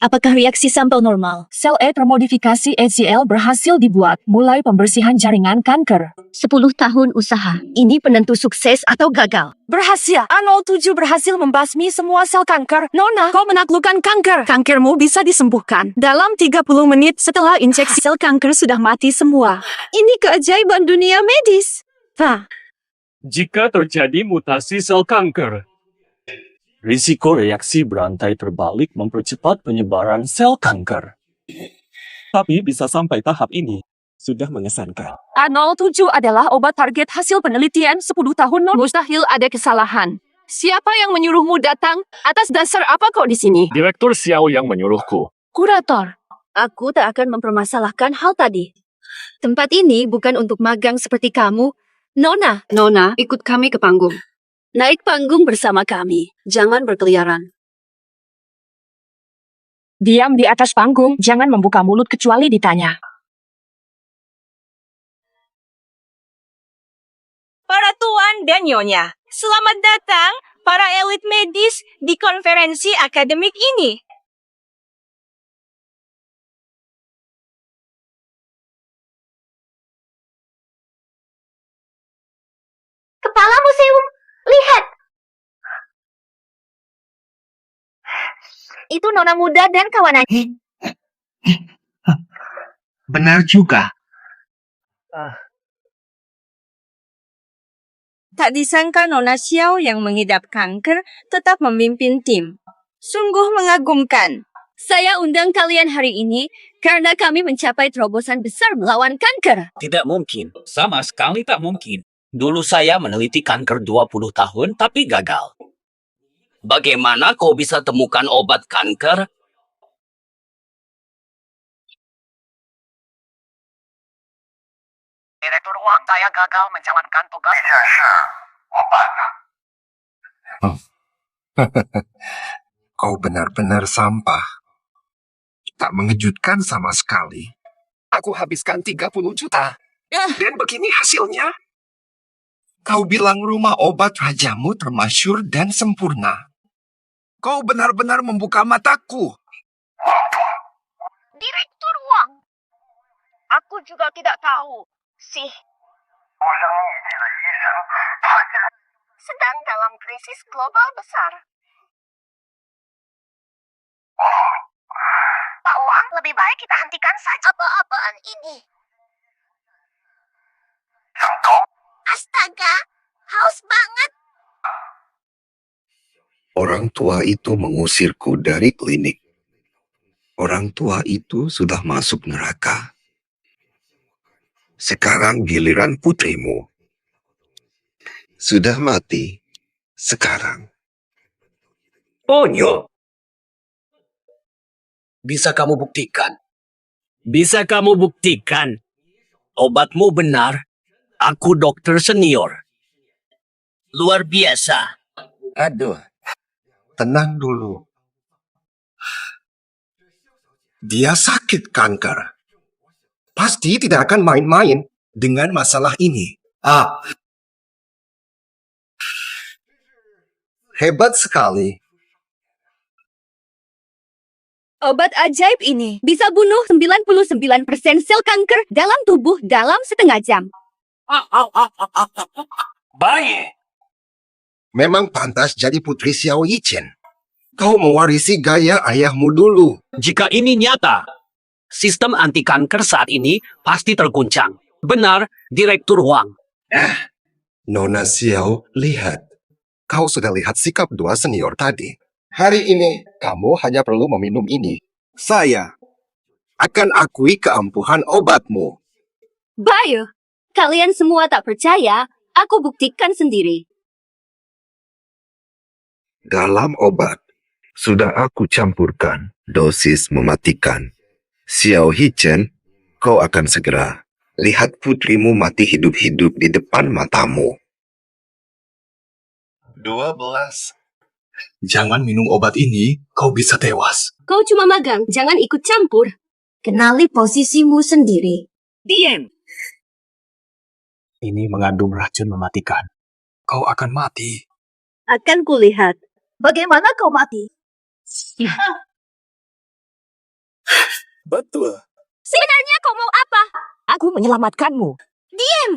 Apakah reaksi sampel normal? Sel E termodifikasi HCl berhasil dibuat, mulai pembersihan jaringan kanker. 10 tahun usaha. Ini penentu sukses atau gagal. Berhasil. A07 berhasil membasmi semua sel kanker. Nona, kau menaklukkan kanker. Kankermu bisa disembuhkan. Dalam 30 menit setelah injeksi, sel kanker sudah mati semua. Ini keajaiban dunia medis. Jika terjadi mutasi sel kanker, risiko reaksi berantai terbalik mempercepat penyebaran sel kanker. Tapi bisa sampai tahap ini, sudah mengesankan. A07 adalah obat target hasil penelitian 10 tahun. Mustahil ada kesalahan. Siapa yang menyuruhmu datang? Atas dasar apa kau di sini? Direktur Xiao yang menyuruhku. Kurator. Aku tak akan mempermasalahkan hal tadi. Tempat ini bukan untuk magang seperti kamu. Nona, ikut kami ke panggung. Naik panggung bersama kami. Jangan berkeliaran. Diam di atas panggung, jangan membuka mulut kecuali ditanya. Para tuan dan nyonya, selamat datang para elit medis di konferensi akademik ini. Kepala museum, lihat! Itu nona muda dan kawanannya. Benar juga. Tak disangka Nona Xiao yang mengidap kanker tetap memimpin tim. Sungguh mengagumkan. Saya undang kalian hari ini karena kami mencapai terobosan besar melawan kanker. Tidak mungkin. Sama sekali tak mungkin. Dulu saya meneliti kanker 20 tahun tapi gagal. Bagaimana kau bisa temukan obat kanker? Direktur Wang, saya gagal menjalankan tugas. Obat. Kau benar-benar sampah. Tak mengejutkan sama sekali. Aku habiskan 30 juta. Dan begini hasilnya. Kau bilang rumah obat rajamu termasyur dan sempurna. Kau benar-benar membuka mataku. Direktur Wang. Aku juga tidak tahu. Sedang dalam krisis global besar. Pak Wang, lebih baik kita hentikan saja apa-apaan ini. Astaga, haus banget. Orang tua itu mengusirku dari klinik. Orang tua itu sudah masuk neraka. Sekarang giliran putrimu. Sudah mati. Sekarang. Ponyo. Bisa kamu buktikan? Bisa kamu buktikan? Obatmu benar. Aku dokter senior. Luar biasa. Aduh, tenang dulu. Dia sakit kanker. Pasti tidak akan main-main dengan masalah ini. Hebat sekali. Obat ajaib ini bisa bunuh 99% sel kanker dalam tubuh dalam setengah jam. Baik. Memang pantas jadi putri Xiao Yichen. Kau mewarisi gaya ayahmu dulu. Jika ini nyata, sistem anti kanker saat ini pasti terguncang. Benar, Direktur Wang. Nona Xiao, lihat. Kau sudah lihat sikap dua senior tadi. Hari ini, kamu hanya perlu meminum ini. Saya akan akui keampuhan obatmu. Bayu, kalian semua tak percaya, aku buktikan sendiri. Dalam obat, sudah aku campurkan dosis mematikan. Xiao Hichen, kau akan segera lihat putrimu mati hidup-hidup di depan matamu. 12. Jangan minum obat ini, kau bisa tewas. Kau cuma magang, jangan ikut campur. Kenali posisimu sendiri. Diam. Ini mengandung racun mematikan. Kau akan mati. Akan kulihat. Bagaimana kau mati? Betul. Sebenarnya kau mau apa? Aku menyelamatkanmu. Diam!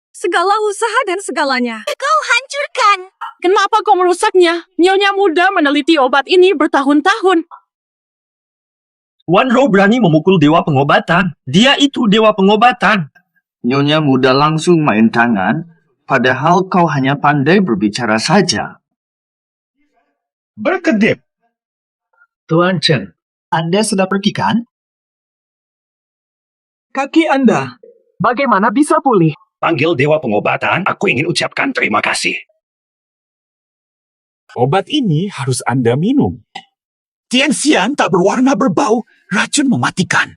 Segala usaha dan segalanya. Kau hancurkan. Kenapa kau merusaknya? Nyonya muda meneliti obat ini bertahun-tahun. Wan Rou berani memukul dewa pengobatan. Dia itu dewa pengobatan. Nyonya muda langsung main tangan, padahal kau hanya pandai berbicara saja. Berkedip. Tuan Chen, Anda sudah pergi kan? Kaki Anda, bagaimana bisa pulih? Panggil dewa pengobatan, aku ingin ucapkan terima kasih. Obat ini harus Anda minum. Tianxian tak berwarna berbau, racun mematikan.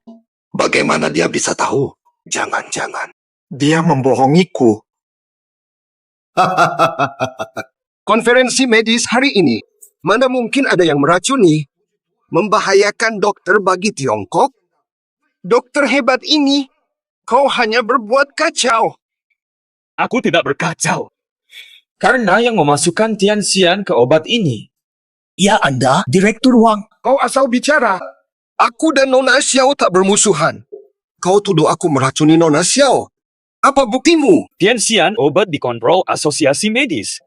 Bagaimana dia bisa tahu? Jangan-jangan dia membohongiku. Konferensi medis hari ini, mana mungkin ada yang meracuni? Membahayakan dokter bagi Tiongkok? Dokter hebat ini, kau hanya berbuat kacau. Aku tidak berkacau. Karena yang memasukkan Tianxian ke obat ini. Ya Anda, Direktur Wang. Kau asal bicara. Aku dan Nona Xiao tak bermusuhan. Kau tuduh aku meracuni Nona Xiao. Apa buktimu? Tianxian obat dikontrol asosiasi medis.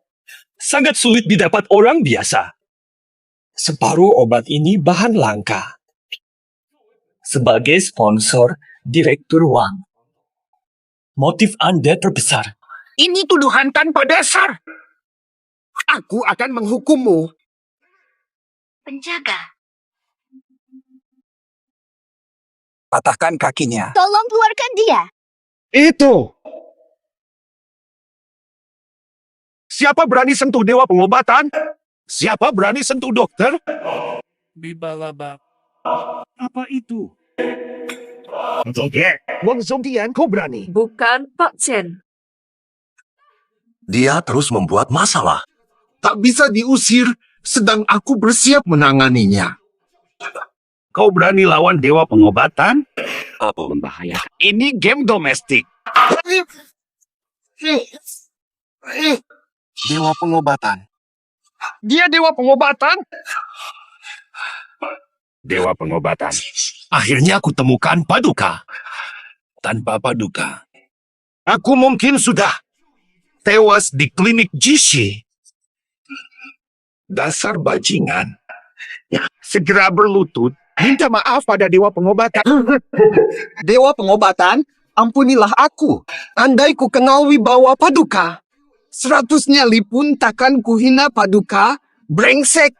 Sangat sulit didapat orang biasa. Separuh obat ini bahan langka. Sebagai sponsor Direktur Wang, motif Anda terbesar. Ini tuduhan tanpa dasar. Aku akan menghukummu. Penjaga. Patahkan kakinya. Tolong keluarkan dia. Itu. Siapa berani sentuh dewa pengobatan? Siapa berani sentuh dokter? Bibalabak. Apa itu? Oke. Wang Zongtian, kau berani. Bukan Pak Chen. Dia terus membuat masalah. Tak bisa diusir, sedang aku bersiap menanganinya. Kau berani lawan dewa pengobatan? Apa membahayakan? Ini game domestik. Dewa pengobatan. Dia dewa pengobatan. Dewa pengobatan. Akhirnya aku temukan Paduka. Tanpa Paduka, Aku mungkin sudah tewas di klinik Jishi. dasar bajingan. Segera berlutut, minta maaf pada dewa pengobatan. Dewa pengobatan, ampunilah aku. Andai ku kenal wibawa Paduka. 100 nyali pun takkan kuhina Paduka. Brengsek.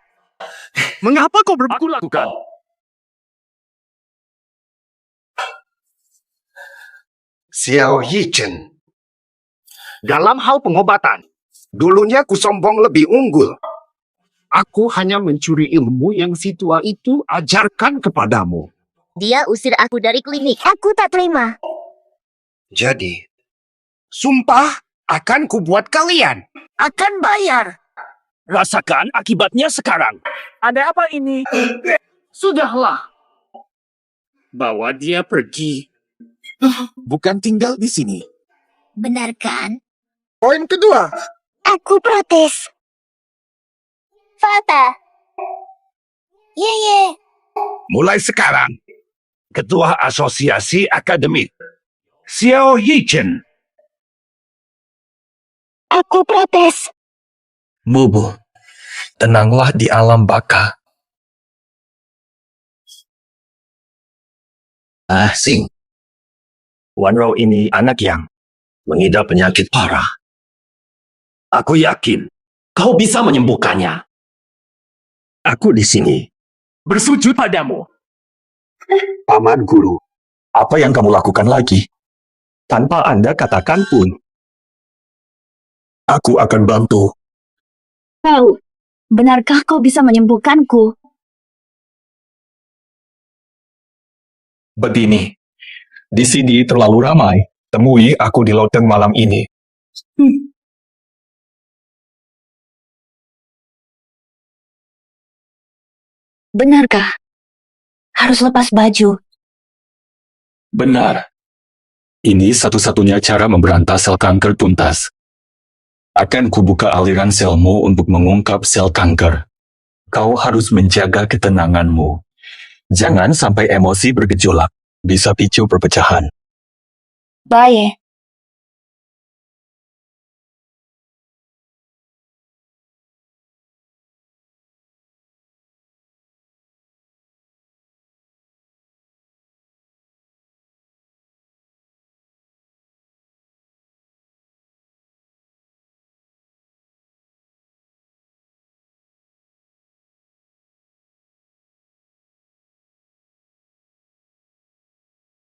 Mengapa kau Aku lakukan. Xiao Yichen. dalam hal pengobatan? Dulunya ku sombong lebih unggul. Aku hanya mencuri ilmu yang si tua itu ajarkan kepadamu. Dia usir aku dari klinik. Aku tak terima. Jadi, Sumpah akan kubuat kalian. Akan bayar. Rasakan akibatnya sekarang. Ada apa ini? Sudahlah. Bawa dia pergi. Bukan tinggal di sini. Benar kan? Poin kedua. Aku protes. Fata. Ye. Mulai sekarang, Ketua Asosiasi Akademik, Xiao Hichen. Aku protes. Bubu, tenanglah di alam baka. Sing. Wanro ini anak yang mengidap penyakit parah. Aku yakin kau bisa menyembuhkannya. Aku di sini bersujud padamu. Paman Guru, apa yang kamu lakukan lagi? Tanpa Anda katakan pun. Aku akan bantu. Kau, benarkah kau bisa menyembuhkanku? Begini, di sini terlalu ramai. Temui aku di loteng malam ini. Benarkah? Harus lepas baju. Benar. Ini satu-satunya cara memberantas sel kanker tuntas. Akan kubuka aliran selmu untuk mengungkap sel kanker. Kau harus menjaga ketenanganmu. Jangan sampai emosi bergejolak. Bisa picu perpecahan. Baik.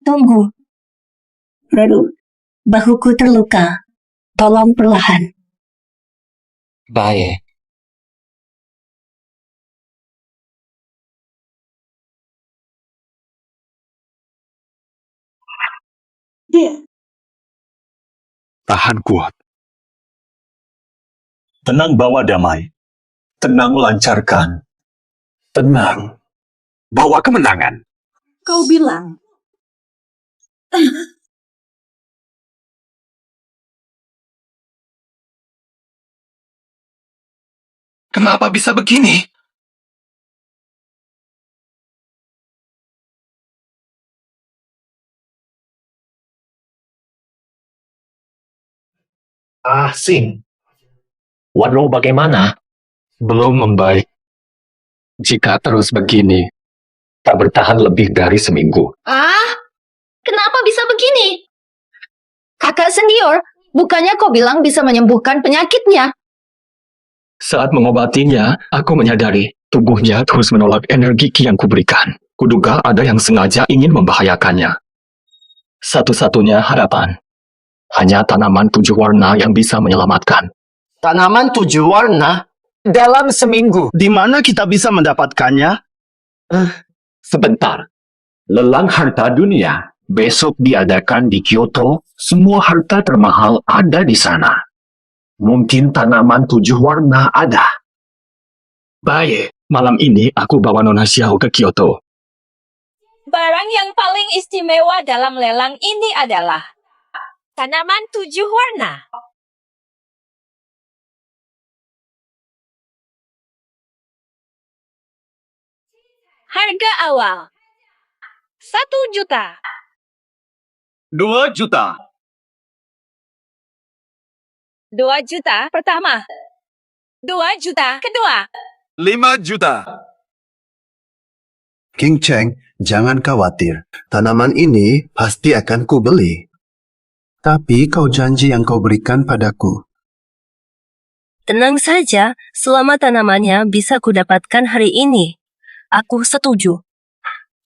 Tunggu. Radu, bahuku terluka. Tolong perlahan. Baik. Tahan kuat. Tenang bawa damai. Tenang lancarkan. Tenang. Bawa kemenangan. Kau bilang. Kenapa bisa begini? Sing. Wanro bagaimana? Belum membaik. Jika terus begini, tak bertahan lebih dari seminggu. Kenapa bisa begini? Kakak senior, bukannya kau bilang bisa menyembuhkan penyakitnya? Saat mengobatinya, aku menyadari tubuhnya terus menolak energi ki yang kuberikan. Kuduga ada yang sengaja ingin membahayakannya. Satu-satunya harapan, hanya tanaman 7 warna yang bisa menyelamatkan. Tanaman 7 warna? Dalam seminggu. Di mana kita bisa mendapatkannya? Sebentar. Lelang harta dunia. Besok diadakan di Kyoto. Semua harta termahal ada di sana. Mungkin tanaman 7 warna ada. Baik, malam ini aku bawa Nona Xiao ke Kyoto. Barang yang paling istimewa dalam lelang ini adalah tanaman 7 warna. Harga awal 1 juta. 2 juta. 2 juta pertama. 2 juta kedua. 5 juta. King Cheng, jangan khawatir. Tanaman ini pasti akan kubeli. Tapi kau janji yang kau berikan padaku. Tenang saja, selama tanamannya bisa kudapatkan hari ini. Aku setuju.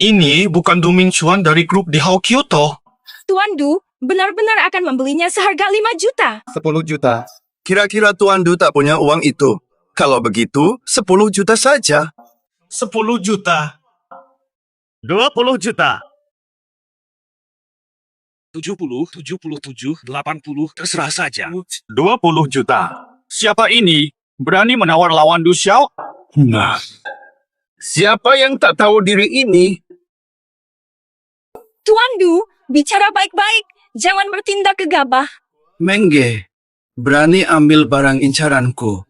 Ini bukan Du Mingchuan dari grup di Hao Kyoto. Tuan Du benar-benar akan membelinya seharga 5 juta. 10 juta. Kira-kira Tuan Du tak punya uang itu. Kalau begitu, 10 juta saja. 10 juta. 20 juta. 70, 77, 80, terserah saja. 20 juta. Siapa ini? Berani menawar lawan Du Xiao? Nah, siapa yang tak tahu diri ini? Tuan Du, bicara baik-baik. Jangan bertindak gegabah. Mengge, berani ambil barang incaranku.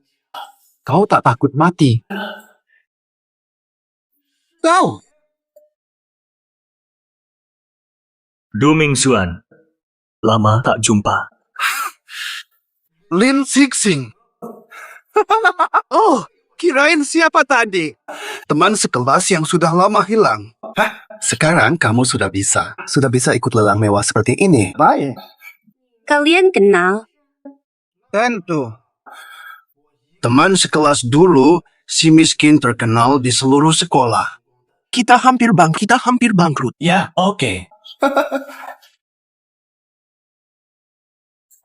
Kau tak takut mati? Kau? Du Mingxuan. Lama tak jumpa. Lin Zixing. Oh, kirain siapa tadi? Teman sekelas yang sudah lama hilang. Hah? Sekarang kamu sudah bisa ikut lelang mewah seperti ini. Baik. Kalian kenal? Tentu. Teman sekelas dulu, si miskin terkenal di seluruh sekolah. Kita hampir bangkrut. Ya, oke.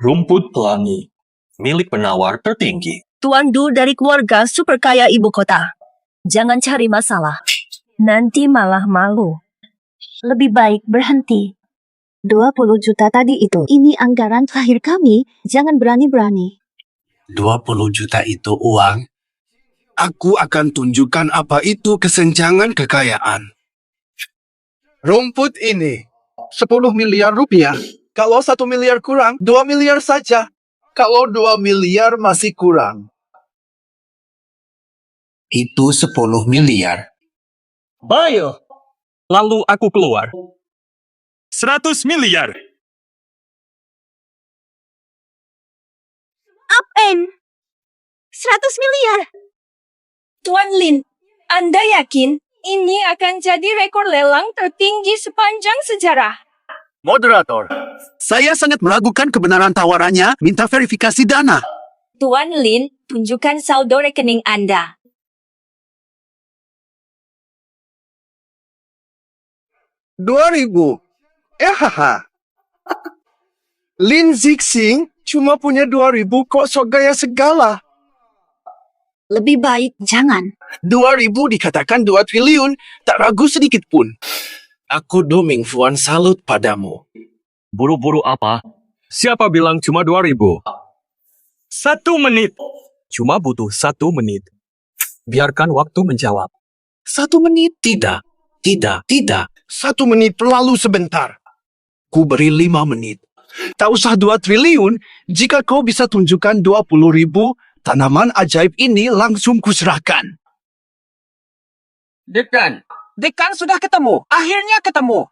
Rumput pelangi, milik penawar tertinggi. Tuan Du dari keluarga super kaya ibu kota. Jangan cari masalah. Nanti malah malu. Lebih baik berhenti. 20 juta tadi itu. Ini anggaran terakhir kami. Jangan berani-berani. 20 juta itu uang. Aku akan tunjukkan apa itu kesenjangan kekayaan. Rumput ini 10 miliar rupiah. Kalau 1 miliar kurang, 2 miliar saja. Kalau 2 miliar masih kurang. Itu 10 miliar. Bayo. Lalu aku keluar. 100 miliar. Apen. 100 miliar. Tuan Lin, Anda yakin ini akan jadi rekor lelang tertinggi sepanjang sejarah? Moderator, saya sangat meragukan kebenaran tawarannya. Minta verifikasi dana. Tuan Lin, tunjukkan saldo rekening Anda. $2,000. Hahaha. Lin Zixing cuma punya 2,000 kok sok gaya segala. Lebih baik jangan. 2,000 dikatakan 2 triliun, tak ragu sedikit pun. Aku Du Mingxuan salut padamu. Buru-buru apa? Siapa bilang cuma 2.000? 1 menit. Cuma butuh 1 menit. Biarkan waktu menjawab. 1 menit? Tidak. 1 menit terlalu sebentar. Ku beri 5 menit. Tak usah 2 triliun, jika kau bisa tunjukkan 20,000, tanaman ajaib ini langsung kuserahkan. Dekan sudah ketemu. Akhirnya ketemu.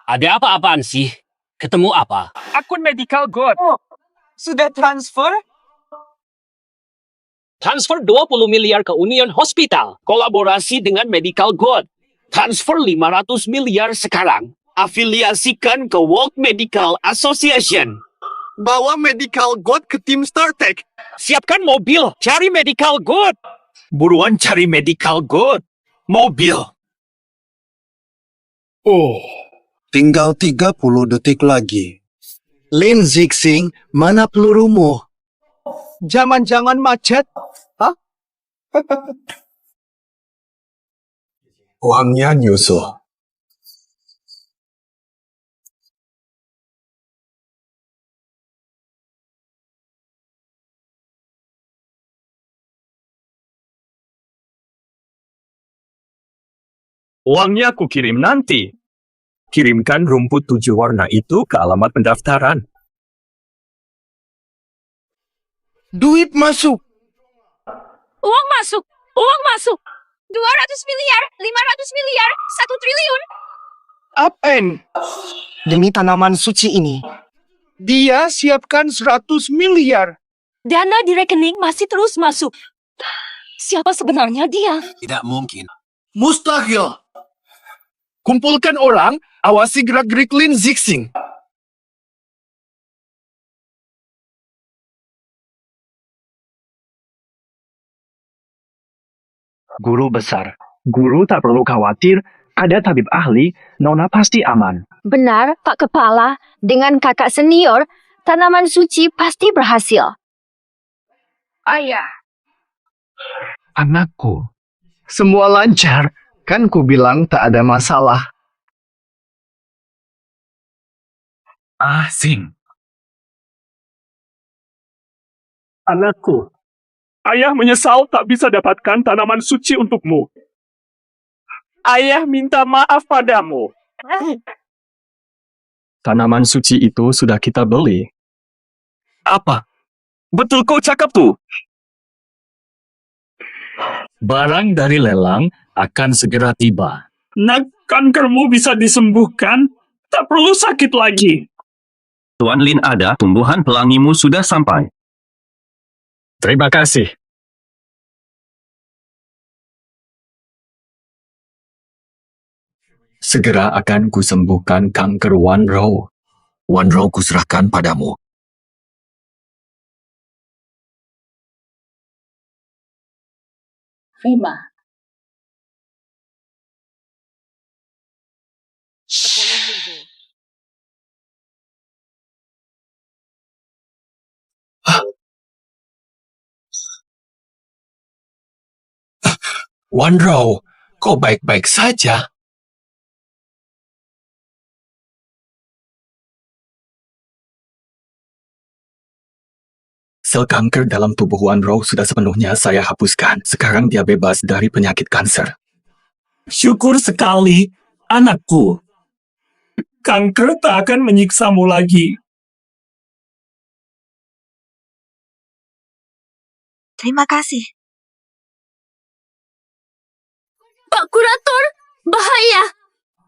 Ada apa-apaan sih? Ketemu apa? Akun Medical God. Sudah transfer? Transfer 20 miliar ke Union Hospital. Kolaborasi dengan Medical God. Transfer 500 miliar sekarang. Afiliasikan ke World Medical Association. Bawa Medical God ke tim StarTech. Siapkan mobil. Cari Medical God. Buruan cari Medical God. Mobil. Oh, tinggal 30 detik lagi. Lin Zixing, mana pelurumu? Jangan macet. Hah? Uangnya nyusul. Uangnya aku kirim nanti. Kirimkan rumput 7 warna itu ke alamat pendaftaran. Duit masuk. Uang masuk. 200 miliar, 500 miliar, 1 triliun. Apen. Demi tanaman suci ini. Dia siapkan 100 miliar. Dana di rekening masih terus masuk. Siapa sebenarnya dia? Tidak mungkin. Mustahil. Kumpulkan orang, awasi gerak-gerik Lin Zixing. Guru besar. Guru tak perlu khawatir, ada tabib ahli, Nona pasti aman. Benar, Pak Kepala. Dengan kakak senior, tanaman suci pasti berhasil. Ayah. Anakku, semua lancar. Kan ku bilang tak ada masalah. Asing. Anakku, ayah menyesal tak bisa dapatkan tanaman suci untukmu. Ayah minta maaf padamu. Tanaman suci itu sudah kita beli. Apa? Betul kau cakap tuh? Barang dari lelang akan segera tiba. Nak, kankermu bisa disembuhkan. Tak perlu sakit lagi. Tuan Lin ada, tumbuhan pelangimu sudah sampai. Terima kasih. Segera akan kusembuhkan kanker Wanrou. Wanrou kuserahkan padamu. Terima. Wanrou, kau baik-baik saja? Sel kanker dalam tubuh Wanrou sudah sepenuhnya saya hapuskan. Sekarang dia bebas dari penyakit kanker. Syukur sekali, anakku. Kanker tak akan menyiksamu lagi. Terima kasih. Pak Kurator, bahaya.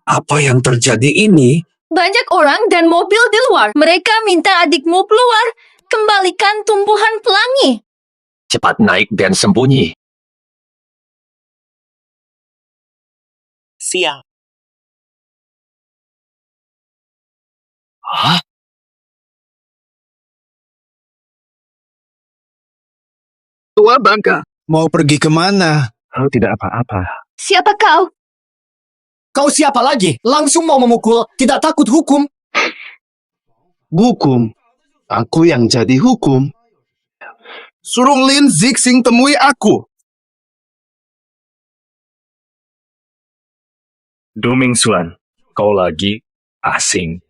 Apa yang terjadi ini? Banyak orang dan mobil di luar. Mereka minta adikmu keluar. Kembalikan tumbuhan pelangi. Cepat naik dan sembunyi. Siap. Hah? Tua Bangka, mau pergi kemana? Oh, tidak apa-apa. Siapa kau? Kau siapa lagi? Langsung mau memukul, tidak takut hukum. Hukum? Aku yang jadi hukum. Suruh Lin Zixing temui aku. Du Mingxuan, kau lagi asing.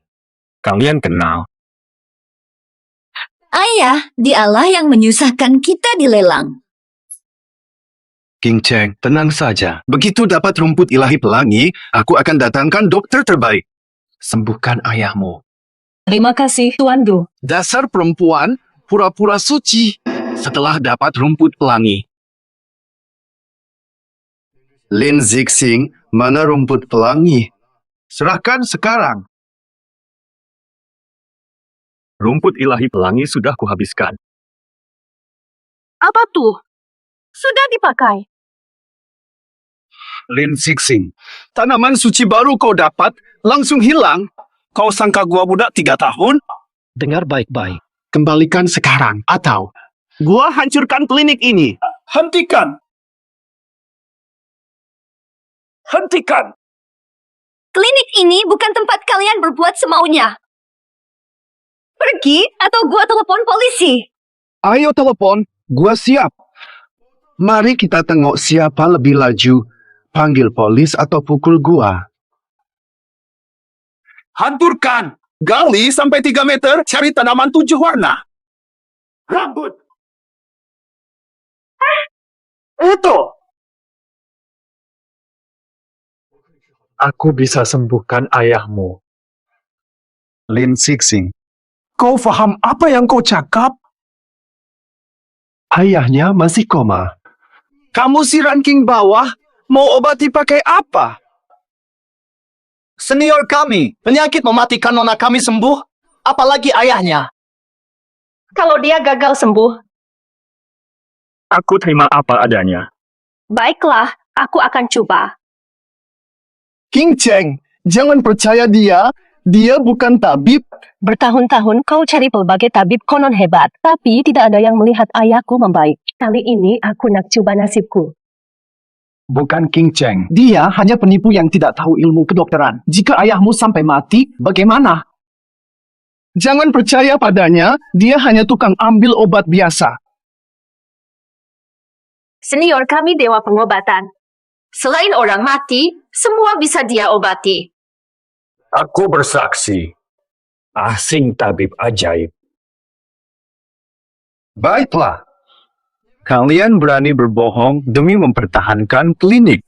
Kalian kenal? Ayah, dialah yang menyusahkan kita di lelang. King Cheng, tenang saja. Begitu dapat rumput ilahi pelangi, aku akan datangkan dokter terbaik. Sembuhkan ayahmu. Terima kasih, Tuan Du. Dasar perempuan, pura-pura suci. Setelah dapat rumput pelangi. Lin Zixing, mana rumput pelangi? Serahkan sekarang. Rumput ilahi pelangi sudah kuhabiskan. Apa tuh? Sudah dipakai. Lin Zixing, tanaman suci baru kau dapat, langsung hilang. Kau sangka gua budak 3 tahun? Dengar baik-baik. Kembalikan sekarang, atau gua hancurkan klinik ini. Hentikan! Hentikan! Klinik ini bukan tempat kalian berbuat semaunya. Pergi atau gua telepon polisi. Ayo telepon, gua siap. Mari kita tengok siapa lebih laju. Panggil polis atau pukul gua. Hancurkan! Gali sampai 3 meter, cari tanaman 7 warna. Rambut! Itu! Aku bisa sembuhkan ayahmu. Lin Zixing, kau faham apa yang kau cakap? Ayahnya masih koma. Kamu si ranking bawah, mau obati pakai apa? Senior kami, penyakit mematikan nona kami sembuh, apalagi ayahnya. Kalau dia gagal sembuh, Aku terima apa adanya. baiklah, aku akan coba. King Cheng, jangan percaya dia. Dia bukan tabib. Bertahun-tahun kau cari pelbagai tabib konon hebat, tapi tidak ada yang melihat ayahku membaik. Kali ini aku nak coba nasibku. Bukan King Cheng. Dia hanya penipu yang tidak tahu ilmu kedokteran. Jika ayahmu sampai mati, bagaimana? Jangan percaya padanya. Dia hanya tukang ambil obat biasa. Senior kami dewa pengobatan. Selain orang mati, semua bisa dia obati. Aku bersaksi. Asing tabib ajaib. Baiklah. Kalian berani berbohong demi mempertahankan klinik.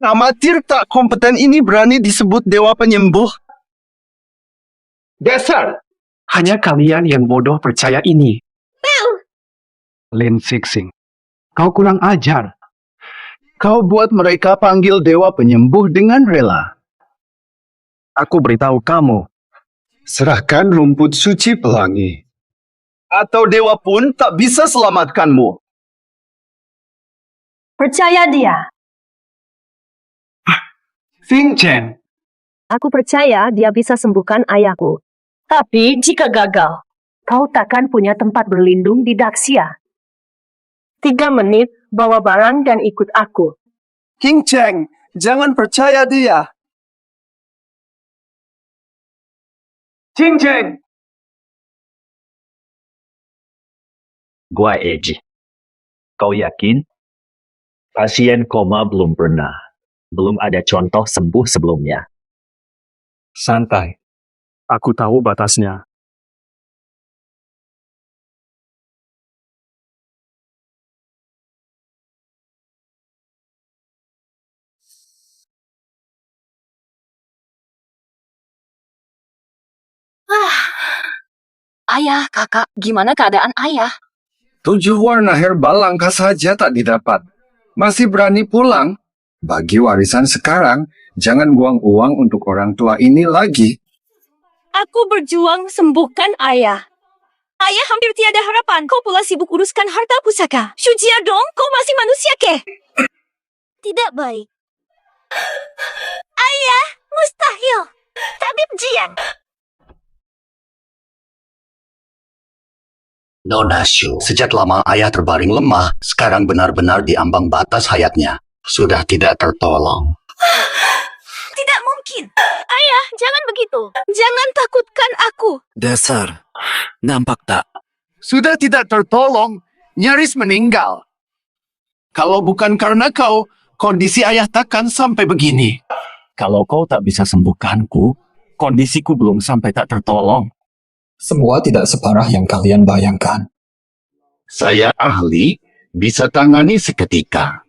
Amatir tak kompeten ini berani disebut dewa penyembuh. Dasar! Hanya kalian yang bodoh percaya ini. Lin Sixing, kau kurang ajar. Kau buat mereka panggil dewa penyembuh dengan rela. Aku beritahu kamu, serahkan rumput suci pelangi. Atau dewa pun tak bisa selamatkanmu. Percaya dia. Fing Chen, Aku percaya dia bisa sembuhkan ayahku. Tapi jika gagal, kau takkan punya tempat berlindung di Daxia. 3 menit, bawa barang dan ikut aku. King Cheng, jangan percaya dia. Ching Cheng. Gua Eji. Kau yakin? Pasien koma belum pernah. Belum ada contoh sembuh sebelumnya. Santai. Aku tahu batasnya. Ayah, kakak, gimana keadaan ayah? 7 warna herbal langka saja tak didapat. Masih berani pulang? Bagi warisan sekarang, jangan buang uang untuk orang tua ini lagi. Aku berjuang sembuhkan ayah. Ayah hampir tiada harapan. Kau pula sibuk uruskan harta pusaka. Shujia dong, kau masih manusia ke? Tidak baik. Ayah, mustahil. Tabib Jian. Nona Shu, sejak lama ayah terbaring lemah, sekarang benar-benar di ambang batas hayatnya. Sudah tidak tertolong. Tidak mungkin. Ayah, jangan begitu. Jangan takutkan aku. Dasar. Nampak tak? Sudah tidak tertolong. Nyaris meninggal. Kalau bukan karena kau, kondisi ayah takkan sampai begini. Kalau kau tak bisa sembuhkanku, kondisiku belum sampai tak tertolong. Semua tidak separah yang kalian bayangkan. Saya ahli, bisa tangani seketika.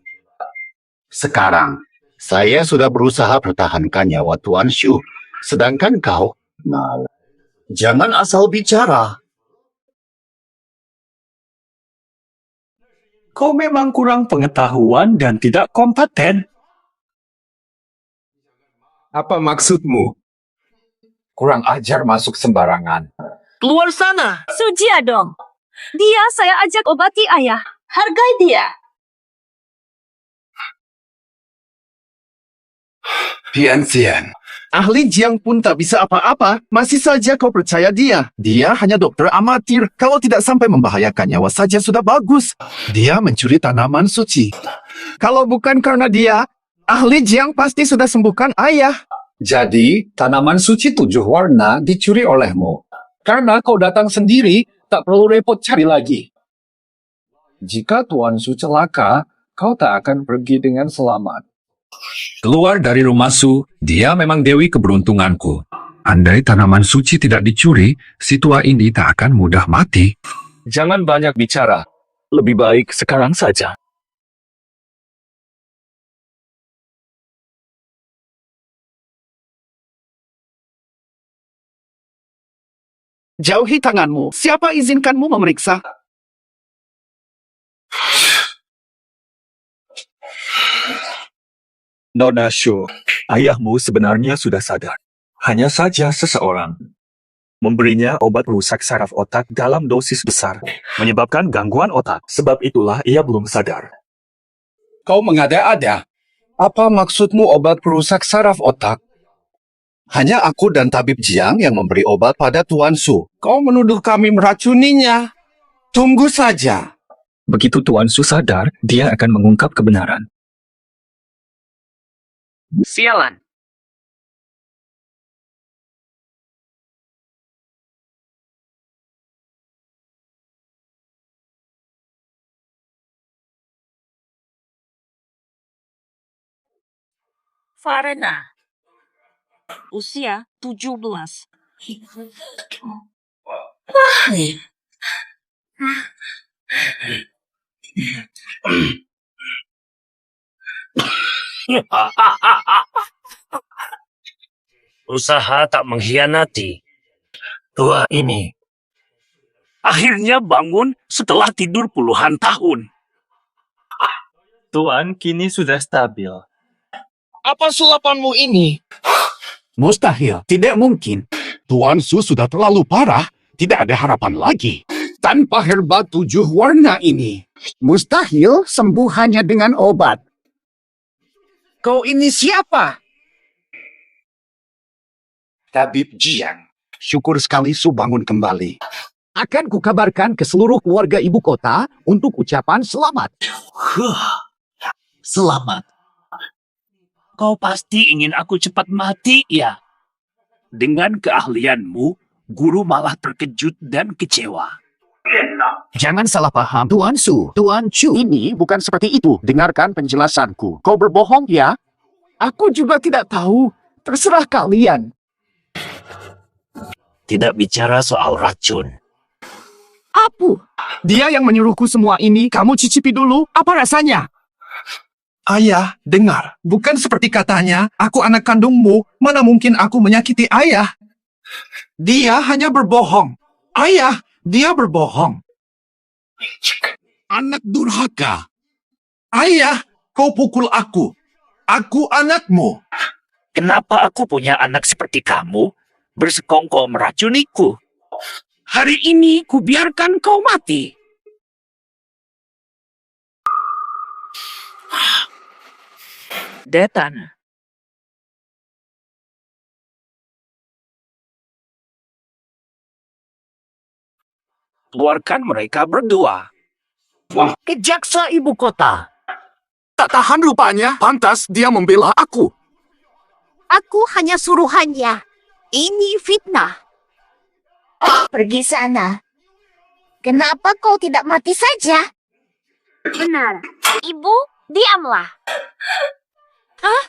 Sekarang, saya sudah berusaha pertahankan nyawa Tuan Shu. Sedangkan kau, jangan asal bicara. Kau memang kurang pengetahuan dan tidak kompeten. Apa maksudmu? Kurang ajar masuk sembarangan. Keluar sana! Shujia dong. Dia saya ajak obati ayah. Hargai dia. Pian-Sian. Ahli Jiang pun tak bisa apa-apa, masih saja kau percaya dia. Dia hanya dokter amatir, kalau tidak sampai membahayakan nyawa saja sudah bagus. Dia mencuri tanaman suci. Kalau bukan karena dia, ahli Jiang pasti sudah sembuhkan ayah. Jadi, tanaman suci 7 warna dicuri olehmu. Karena kau datang sendiri, tak perlu repot cari lagi. Jika Tuan Su celaka, kau tak akan pergi dengan selamat. Keluar dari rumah Su, dia memang dewi keberuntunganku. Andai tanaman suci tidak dicuri, si tua ini tak akan mudah mati. Jangan banyak bicara. Lebih baik sekarang saja. Jauhi tanganmu. Siapa izinkanmu memeriksa? Nona Shu, ayahmu sebenarnya sudah sadar. Hanya saja seseorang memberinya obat perusak saraf otak dalam dosis besar, menyebabkan gangguan otak. Sebab itulah ia belum sadar. Kau mengada-ada. Apa maksudmu obat perusak saraf otak? Hanya aku dan tabib Jiang yang memberi obat pada Tuan Su. Kau menuduh kami meracuninya. Tunggu saja. Begitu Tuan Su sadar, dia akan mengungkap kebenaran. Sialan. Farena. Usia 17. Usaha tak mengkhianati. Tua ini akhirnya bangun setelah tidur puluhan tahun. Tuan kini sudah stabil. Apa sulapanmu ini? Mustahil, tidak mungkin. Tuan Su sudah terlalu parah, tidak ada harapan lagi. Tanpa herba 7 warna ini, mustahil sembuh hanya dengan obat. Kau ini siapa? Tabib Jiang, syukur sekali Su bangun kembali. Akan kukabarkan ke seluruh keluarga ibu kota untuk ucapan selamat. Selamat. Kau pasti ingin aku cepat mati, ya? Dengan keahlianmu, guru malah terkejut dan kecewa. Jangan salah paham, Tuan Su. Tuan Chu ini bukan seperti itu. Dengarkan penjelasanku. Kau berbohong, ya? Aku juga tidak tahu. Terserah kalian. Tidak bicara soal racun. Apu. Dia yang menyuruhku semua ini. Kamu cicipi dulu. Apa rasanya? Ayah, dengar. Bukan seperti katanya, aku anak kandungmu. Mana mungkin aku menyakiti ayah? Dia hanya berbohong. Ayah, dia berbohong. Anak durhaka. Ayah, kau pukul aku. Aku anakmu. Kenapa aku punya anak seperti kamu bersekongkol meracuniku? Hari ini kubiarkan kau mati. Detan. Keluarkan mereka berdua. Kejaksa ibu kota. Tak tahan rupanya, pantas dia membela aku. Aku hanya suruhannya. Ini fitnah. Pergi sana. Kenapa kau tidak mati saja? Benar. Ibu, diamlah. Hah?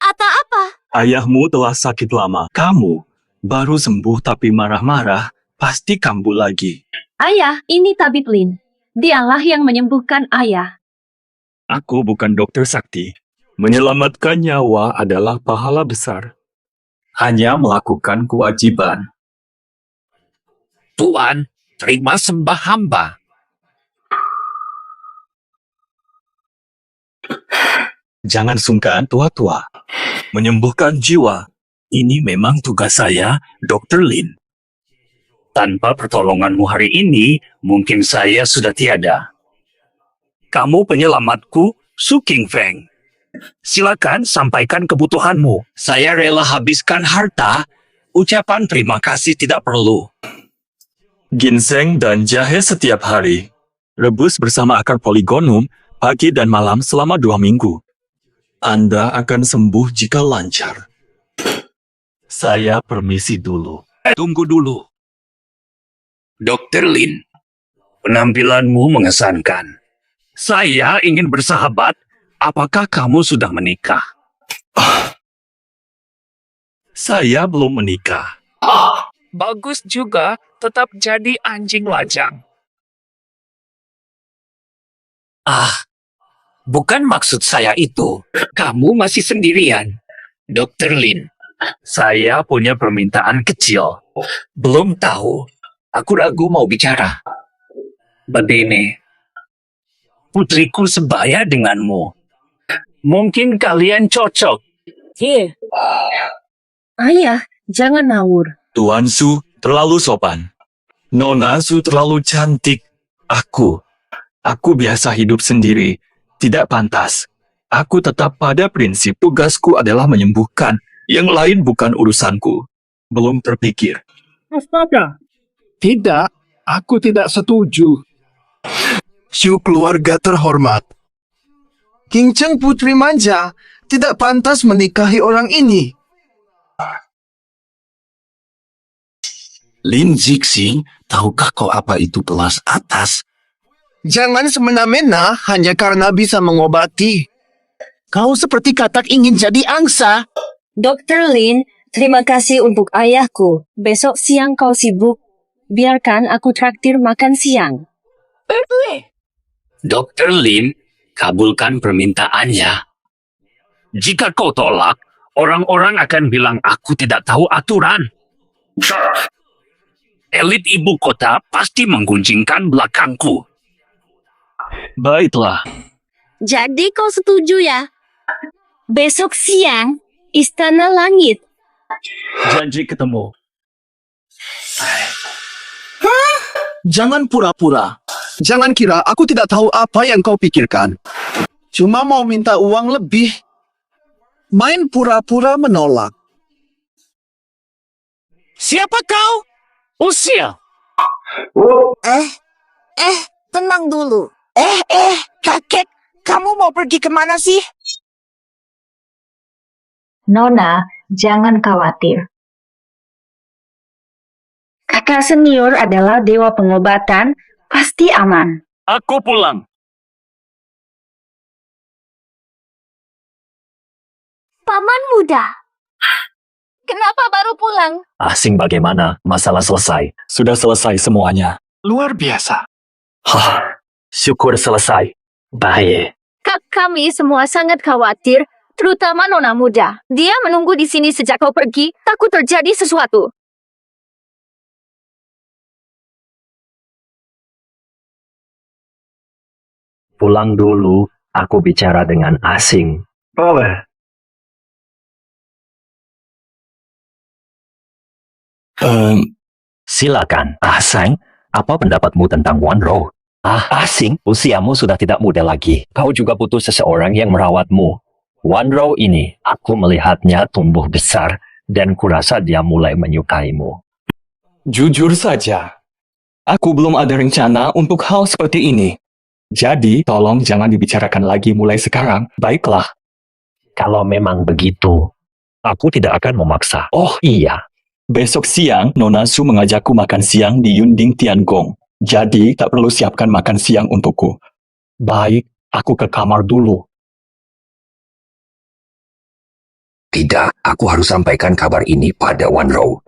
Atau apa? Ayahmu telah sakit lama. Kamu baru sembuh tapi marah-marah, pasti kambuh lagi. Ayah, ini Tabib Lin. Dialah yang menyembuhkan ayah. Aku bukan dokter sakti. Menyelamatkan nyawa adalah pahala besar. Hanya melakukan kewajiban. Tuan, terima sembah hamba. Jangan sungkan tua-tua. Menyembuhkan jiwa. Ini memang tugas saya, Dr. Lin. Tanpa pertolonganmu hari ini, mungkin saya sudah tiada. Kamu penyelamatku, Su Qingfeng. Silakan sampaikan kebutuhanmu. Saya rela habiskan harta. Ucapan terima kasih tidak perlu. Ginseng dan jahe setiap hari. Rebus bersama akar polygonum pagi dan malam selama 2 minggu. Anda akan sembuh jika lancar. Saya permisi dulu. Tunggu dulu. Dr. Lin, penampilanmu mengesankan. Saya ingin bersahabat. Apakah kamu sudah menikah? Saya belum menikah. Bagus juga, tetap jadi anjing lajang. Bukan maksud saya itu. Kamu masih sendirian. Dr. Lin, saya punya permintaan kecil. Belum tahu. Aku ragu mau bicara. Begini. Putriku sebaya denganmu. Mungkin kalian cocok. Ayah, jangan ngawur. Tuan Su terlalu sopan. Nona Su terlalu cantik. Aku biasa hidup sendiri. Tidak pantas. Aku tetap pada prinsip tugasku adalah menyembuhkan. Yang lain bukan urusanku. Belum terpikir. Astaga. Tidak, aku tidak setuju. Shu keluarga terhormat. King Cheng putri manja tidak pantas menikahi orang ini. Lin Zixing, tahukah kau apa itu kelas atas? Jangan semena-mena hanya karena bisa mengobati. Kau seperti katak ingin jadi angsa. Dr. Lin, Terima kasih untuk ayahku. Besok siang kau sibuk. Biarkan aku traktir makan siang. Dr. Lin, kabulkan permintaannya. Jika kau tolak, orang-orang akan bilang aku tidak tahu aturan. Elit ibu kota pasti menggunjingkan belakangku. Baiklah. Jadi kau setuju ya? Besok siang, Istana Langit. Janji ketemu. Jangan pura-pura. Jangan kira aku tidak tahu apa yang kau pikirkan. Cuma mau minta uang lebih. Main pura-pura menolak. Siapa kau? Usia. Tenang dulu. Kakek, kamu mau pergi kemana sih? Nona, jangan khawatir. Kakak senior adalah dewa pengobatan, pasti aman. Aku pulang. Paman muda. Kenapa baru pulang? Asing bagaimana? Masalah selesai. Sudah selesai semuanya. Luar biasa. Syukur selesai. Baik. Kami semua sangat khawatir, terutama Nona muda. Dia menunggu di sini sejak kau pergi, takut terjadi sesuatu. Pulang dulu, aku bicara dengan asing. Boleh. Silakan. Asing, apa pendapatmu tentang Wanro? Asing? Usiamu sudah tidak muda lagi. Kau juga butuh seseorang yang merawatmu. Wanro ini, aku melihatnya tumbuh besar dan kurasa dia mulai menyukaimu. Jujur saja, aku belum ada rencana untuk hal seperti ini. Jadi, tolong jangan dibicarakan lagi mulai sekarang, baiklah. Kalau memang begitu, aku tidak akan memaksa. Oh iya. Besok siang, Nona Su mengajakku makan siang di Yunding Tiangong. Jadi, tak perlu siapkan makan siang untukku. Baik, aku ke kamar dulu. Tidak, aku harus sampaikan kabar ini pada Wanro.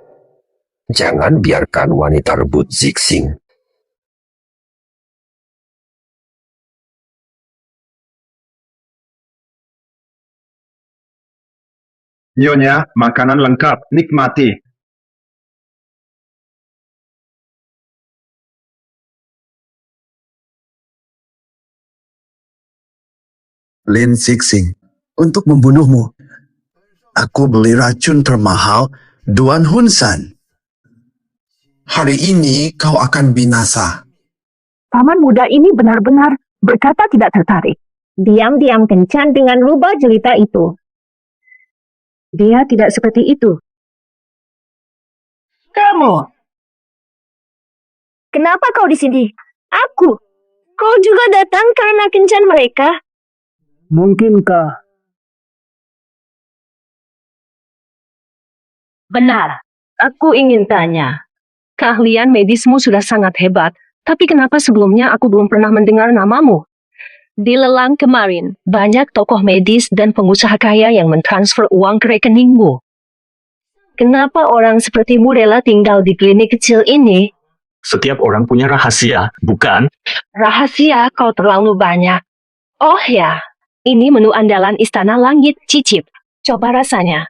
Jangan biarkan wanita rebut Zixing. Nyonya, makanan lengkap. Nikmati. Lin Zixing, untuk membunuhmu. Aku beli racun termahal, Duan Hunsan. Hari ini kau akan binasa. Paman muda ini benar-benar berkata tidak tertarik. Diam-diam kencan dengan rubah jelita itu. Dia tidak seperti itu. Kamu. Kenapa kau di sini? Aku. Kau juga datang karena kencan mereka? Mungkinkah? Benar. Aku ingin tanya. Keahlian medismu sudah sangat hebat, tapi kenapa sebelumnya aku belum pernah mendengar namamu? Di lelang kemarin, banyak tokoh medis dan pengusaha kaya yang mentransfer uang ke rekeningmu. Kenapa orang sepertimu rela tinggal di klinik kecil ini? Setiap orang punya rahasia, bukan? Rahasia kau terlalu banyak. Oh ya, ini menu andalan Istana Langit, cicip. Coba rasanya.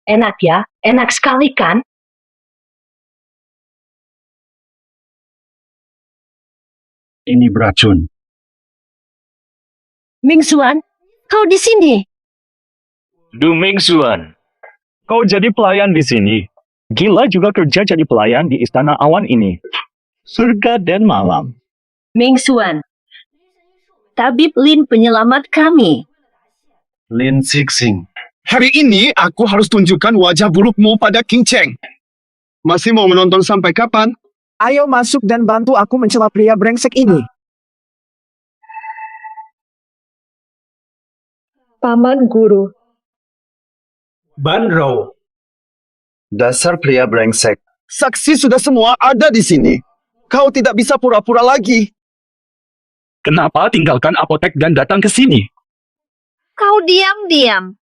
Enak ya? Enak sekali kan? Ini beracun. Ming Xuan, kau di sini? Du Ming Xuan, kau jadi pelayan di sini. Gila juga kerja jadi pelayan di Istana Awan ini. Surga dan malam. Ming Xuan, tabib Lin penyelamat kami. Lin Zixing. Hari ini aku harus tunjukkan wajah burukmu pada King Cheng. Masih mau menonton sampai kapan? Ayo masuk dan bantu aku mencela pria brengsek ini. Paman Guru. Banro. Dasar pria brengsek. Saksi sudah semua ada di sini. Kau tidak bisa pura-pura lagi. Kenapa tinggalkan apotek dan datang ke sini? Kau diam-diam.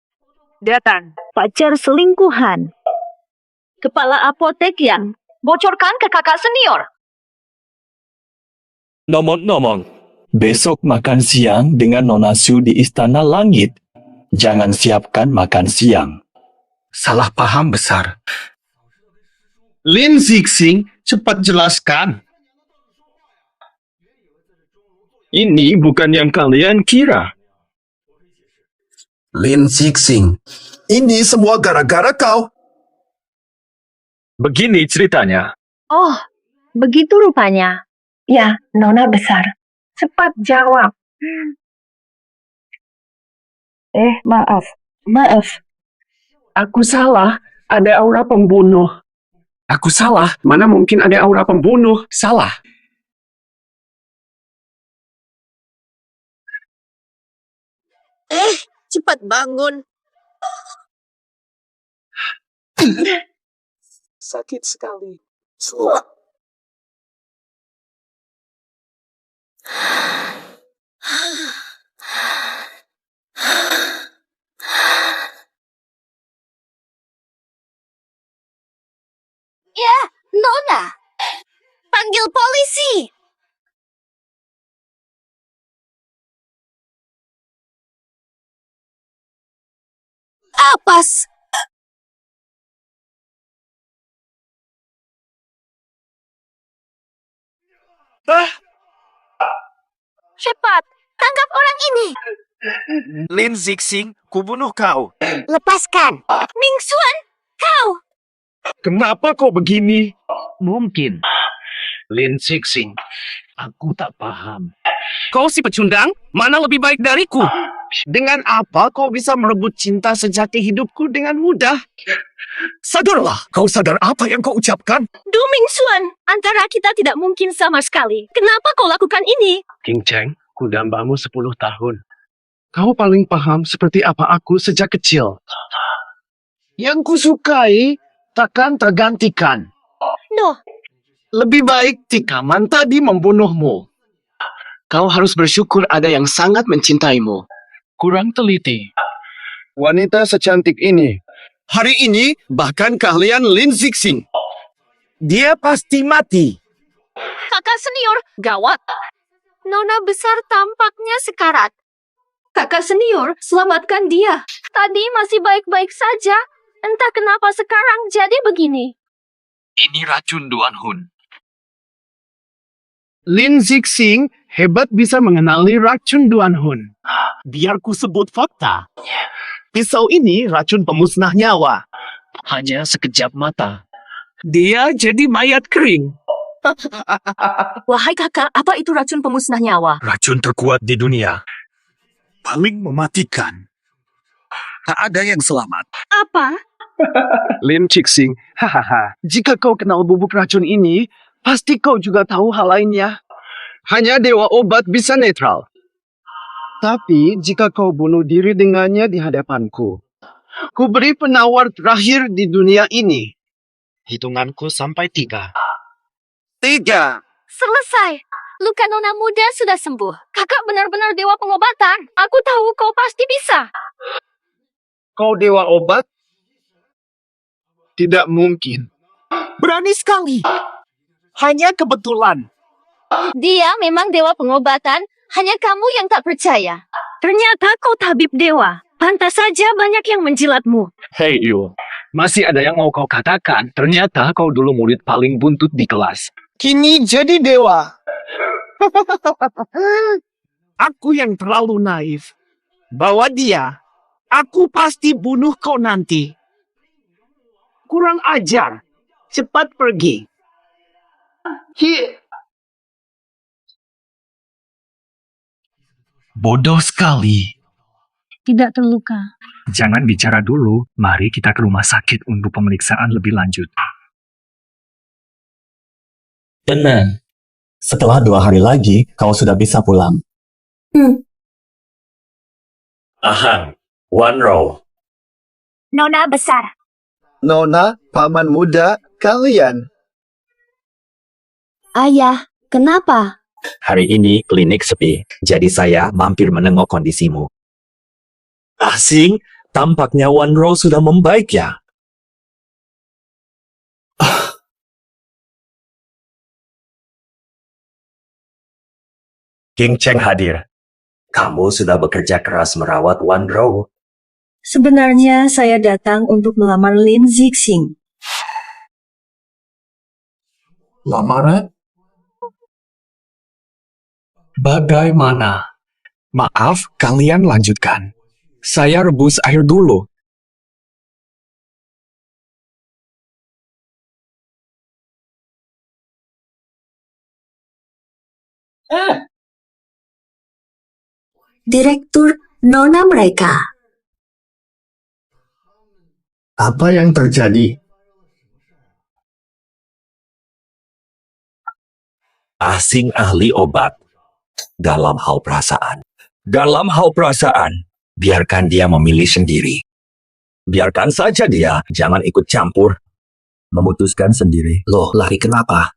Datang, pacar selingkuhan. Kepala apotek yang bocorkan ke kakak senior. Nomong-nomong, besok makan siang dengan Nona Su di Istana Langit. Jangan siapkan makan siang. Salah paham besar. Lin Zixing, cepat jelaskan. Ini bukan yang kalian kira. Lin Zixing, ini semua gara-gara kau. Begini ceritanya. Oh, begitu rupanya. Ya, Nona besar. Cepat jawab. Maaf. Aku salah. Ada aura pembunuh. Aku salah. Mana mungkin ada aura pembunuh? Salah. Cepat bangun. Sakit sekali. Ya, Nona. Panggil polisi. Apas. Cepat, tangkap orang ini. Lin Zixing, kubunuh kau. Lepaskan. Ming Xuan, kau. Kenapa kau begini? Mungkin. Lin Zixing, aku tak paham. Kau si pecundang, mana lebih baik dariku? Dengan apa kau bisa merebut cinta sejati hidupku dengan mudah? Sadarlah, kau sadar apa yang kau ucapkan? Du Ming Xuan, antara kita tidak mungkin sama sekali. Kenapa kau lakukan ini? King Cheng, kudambamu 10 tahun. Kau paling paham seperti apa aku sejak kecil. Yang kusukai takkan tergantikan. No. Lebih baik tikaman tadi membunuhmu. Kau harus bersyukur ada yang sangat mencintaimu. Kurang teliti. Wanita secantik ini. Hari ini bahkan kalian Lin Zixing. Dia pasti mati. Kakak senior, gawat. Nona besar tampaknya sekarat. Kakak senior, selamatkan dia. Tadi masih baik-baik saja. Entah kenapa sekarang jadi begini. Ini racun Duan Hun. Lin Zixing hebat bisa mengenali racun Duan Hun. Biar ku sebut fakta. Pisau ini racun pemusnah nyawa. Hanya sekejap mata. Dia jadi mayat kering. Wahai kakak, apa itu racun pemusnah nyawa? Racun terkuat di dunia. Paling mematikan. Tak ada yang selamat. Apa? Lin Zixing, hahaha. Jika kau kenal bubuk racun ini, pasti kau juga tahu hal lainnya. Hanya dewa obat bisa netral. Tapi jika kau bunuh diri dengannya di hadapanku, ku beri penawar terakhir di dunia ini. Hitunganku sampai 3. 3. Selesai. Luka Nona muda sudah sembuh. Kakak benar-benar dewa pengobatan. Aku tahu kau pasti bisa. Kau dewa obat? Tidak mungkin. Berani sekali. Hanya kebetulan. Dia memang dewa pengobatan. Hanya kamu yang tak percaya. Ternyata kau tabib dewa. Pantas saja banyak yang menjilatmu. Hei Yu, masih ada yang mau kau katakan? Ternyata kau dulu murid paling buntut di kelas. Kini jadi dewa. Aku yang terlalu naif. Bawa dia. Aku pasti bunuh kau nanti. Kurang ajar. Cepat pergi. Bodoh sekali. Tidak terluka. Jangan bicara dulu. Mari kita ke rumah sakit untuk pemeriksaan lebih lanjut. Tenang. Setelah 2 hari lagi, kau sudah bisa pulang. Ahang, Wan Rou. Nona besar. Nona, paman muda, kalian. Ayah, kenapa? Hari ini klinik sepi, jadi saya mampir menengok kondisimu. Asing, tampaknya Wan Ro sudah membaik ya. King Cheng hadir. Kamu sudah bekerja keras merawat Wan Ro. Sebenarnya saya datang untuk melamar Lin Zixing. Lamaran? Bagaimana? Maaf, kalian lanjutkan. Saya rebus air dulu. Direktur Nona mereka. Apa yang terjadi? Asing ahli obat. Dalam hal perasaan. Dalam hal perasaan, biarkan dia memilih sendiri. Biarkan saja dia, jangan ikut campur. Memutuskan sendiri. Loh, lari kenapa?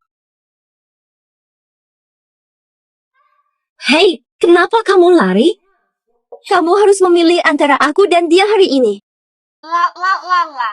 Hei, kenapa kamu lari? Kamu harus memilih antara aku dan dia hari ini. La la la la.